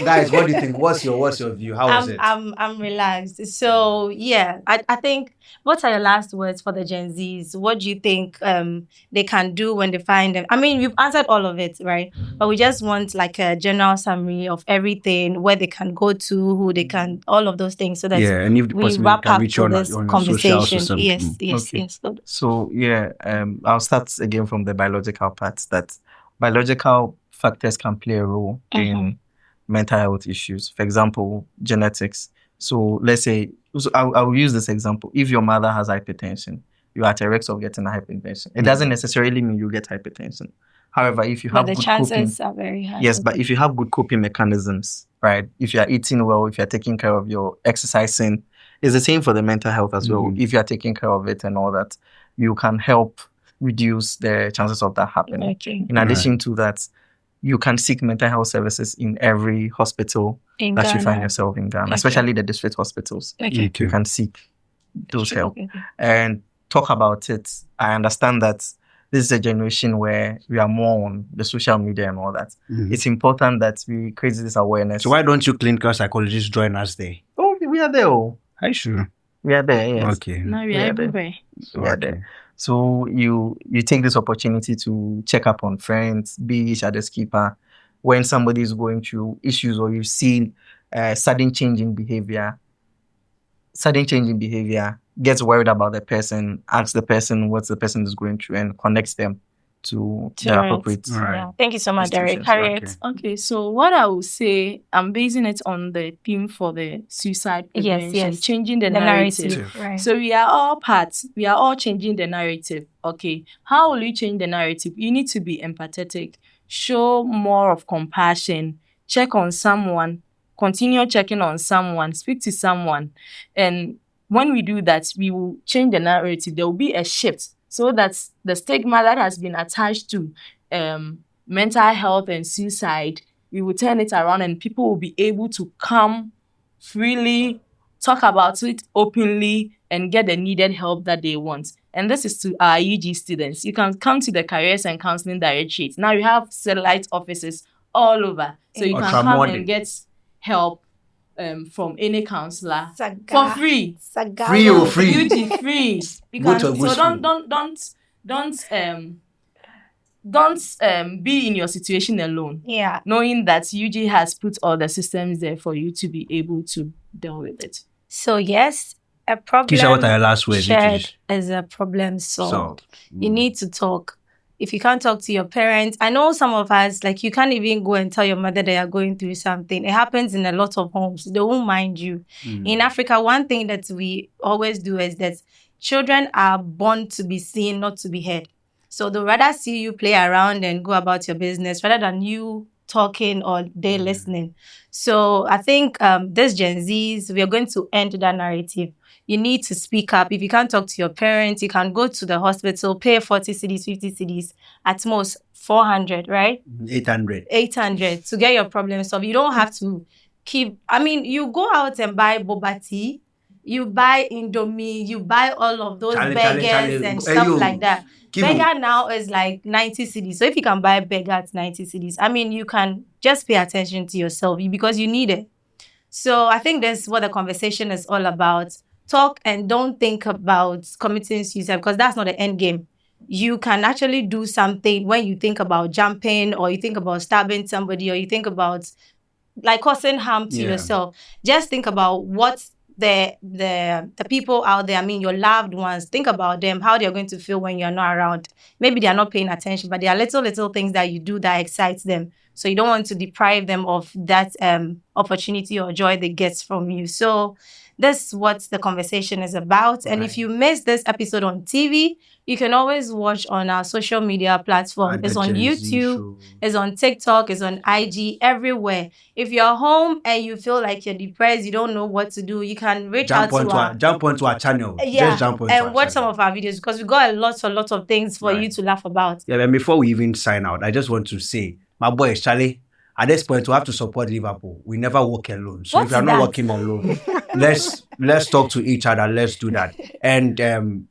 guys, what do you think? What's your view? How was it? I'm relaxed. So yeah, I think. What are your last words for the Gen Zs? What do you think they can do when they find them? I mean, we've answered all of it, right? But we just want like a general summary of everything, where they can go to, who they can, all of those things, so that and if we wrap up to this conversation. Yes. So I'll start again from the biological part. That biological factors can play a role in mental health issues. For example, genetics. So let's say, I will use this example. If your mother has hypertension, you are at a risk of getting hypertension. It doesn't necessarily mean you get hypertension. However, if you have the good chances coping, are very high. yes, but if you have good coping mechanisms, right? If you are eating well, if you are taking care of your exercising, it's the same for the mental health as well. If you are taking care of it and all that, you can help reduce the chances of that happening. Okay. In addition to that, you can seek mental health services in every hospital In that you Ghana. find yourself in Ghana, Okay. especially the district hospitals. Okay. You can seek those help Okay. and talk about it. I understand that this is a generation where we are more on the social media and all that. It's important that we create this awareness. So why don't you clinical psychologists join us there? Oh, we are there. Oh. Are you sure? We are there, yes. Okay. Now we We are are there. everywhere. We are there. So you take this opportunity to check up on friends, be each other's keeper. When somebody is going through issues or you've seen sudden change in behavior, gets worried about the person, asks the person what the person is going through and connects them to the Right. appropriate. Yeah. Thank you so much, Derrick. institutions. Harriet. Okay, so what I will say, I'm basing it on the theme for the suicide prevention, Yes. changing the narrative. Right. So we are all changing the narrative. Okay, how will you change the narrative? You need to be empathetic, show more of compassion, check on someone, continue checking on someone, speak to someone. And when we do that, we will change the narrative. There will be a shift so that the stigma that has been attached to mental health and suicide, we will turn it around and people will be able to come freely, talk about it openly, and get the needed help that they want. And this is to our UG students. You can come to the Careers and Counseling Directorate. Now we have satellite offices all over. So you can come and get help from any counselor for free. Free or free? UG free. You Go can, to a good so don't be in your situation alone. Yeah. Knowing that UG has put all the systems there for you to be able to deal with it. So yes, a problem Keisha, what are your last words? shared is a problem solved. You need to talk. If you can't talk to your parents, I know some of us, like you can't even go and tell your mother that you're going through something. It happens in a lot of homes. They won't mind you. In Africa, one thing that we always do is that children are born to be seen, not to be heard. So they'll rather see you play around and go about your business rather than you talking or they listening. So I think this Gen Zs, we are going to end that narrative. You need to speak up. If you can't talk to your parents, you can go to the hospital, pay 40 cedis, 50 cedis, at most 400, right? 800 to get your problem solved. You don't have to you go out and buy boba tea, you buy Indomie, you buy all of those burgers and stuff like that. Burger now is like 90 cedis. So if you can buy a burger at 90 cedis, you can just pay attention to yourself because you need it. So I think that's what the conversation is all about. Talk and don't think about committing suicide because that's not the end game. You can actually do something when you think about jumping or you think about stabbing somebody or you think about like causing harm to yourself. Just think about what the people out there, your loved ones, think about them, how they're going to feel when you're not around. Maybe they're not paying attention, but there are little things that you do that excites them. So you don't want to deprive them of that opportunity or joy they get from you. So that's what the conversation is about. And if you missed this episode on TV, you can always watch on our social media platform. It's on YouTube, it's on TikTok, it's on IG, everywhere. If you're home and you feel like you're depressed, you don't know what to do, you can jump onto our channel. Yeah, just jump onto and watch some of our videos because we got a lot of things for you to laugh about. Yeah, but before we even sign out, I just want to say, my boy Charlie, at this point, we have to support Liverpool. We never walk alone. So if you're not walking alone, let's talk to each other. Let's do that. And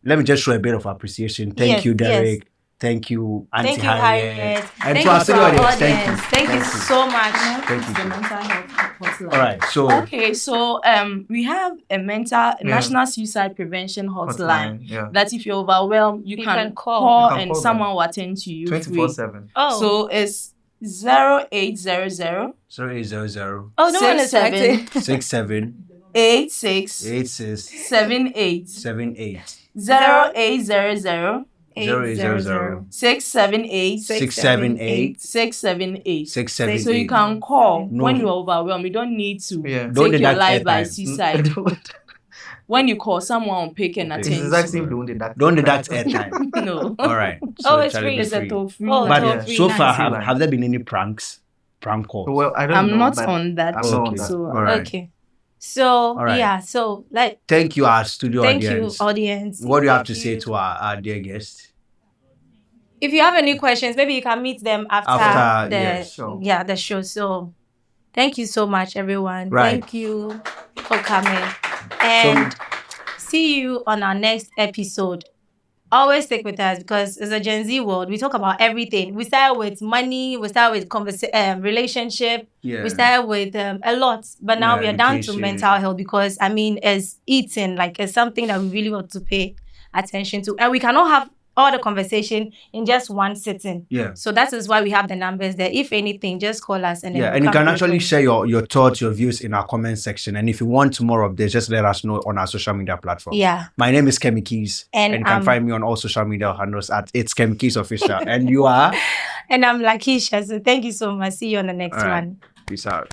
let me just show a bit of appreciation. Thank you, Derrick. Yes. Thank you, Auntie Thank you, Harriet. And to our audience, Thank you so much. Thank you. The mental health hotline. All right. So we have a national suicide prevention hotline. That if you're overwhelmed, you can call and someone will attend to you 24/7. Oh. So it's 0800 Oh, no one is 67 86 86 78 78 0800 0800 678 678 678. 678. So you can call No. when you're overwhelmed. You don't need to Yeah. Don't take your deduct life by airtime. seaside. When you call, someone will pick and It's attend. exactly if don't deduct. Don't deduct airtime. No. All right. Oh, it's Charlie, free. be It's a toll free. Oh, But toll free, so far, nice. have there been any prank calls? Well, I don't I'm know. not but on that. I'm not on that. So All right. Okay. So right. yeah, so like Thank you, our studio thank audience. you, audience. What do you have Thank to say to our dear guests? If you have any questions, maybe you can meet them after the show. So thank you so much, everyone. Right. Thank you for coming. And see you on our next episode. Always stick with us because it's a Gen Z world. We talk about everything. We start with money. We start with relationship. Yeah. We start with a lot. But now we are down to education. mental health because, I mean, it's eating. Like, it's something that we really want to pay attention to. And we cannot have all the conversation in just one sitting. Yeah. So that is why we have the numbers there. If anything, just call us. And then Yeah, we'll and you come can through actually for share your thoughts, your views in our comment section. And if you want more of this, just let us know on our social media platform. Yeah. My name is Kemi Keys. And you can find me on all social media handles at It's Kemi Keys Official. And you are? And I'm Lakeisha. So thank you so much. See you on the next All right. one. Peace out.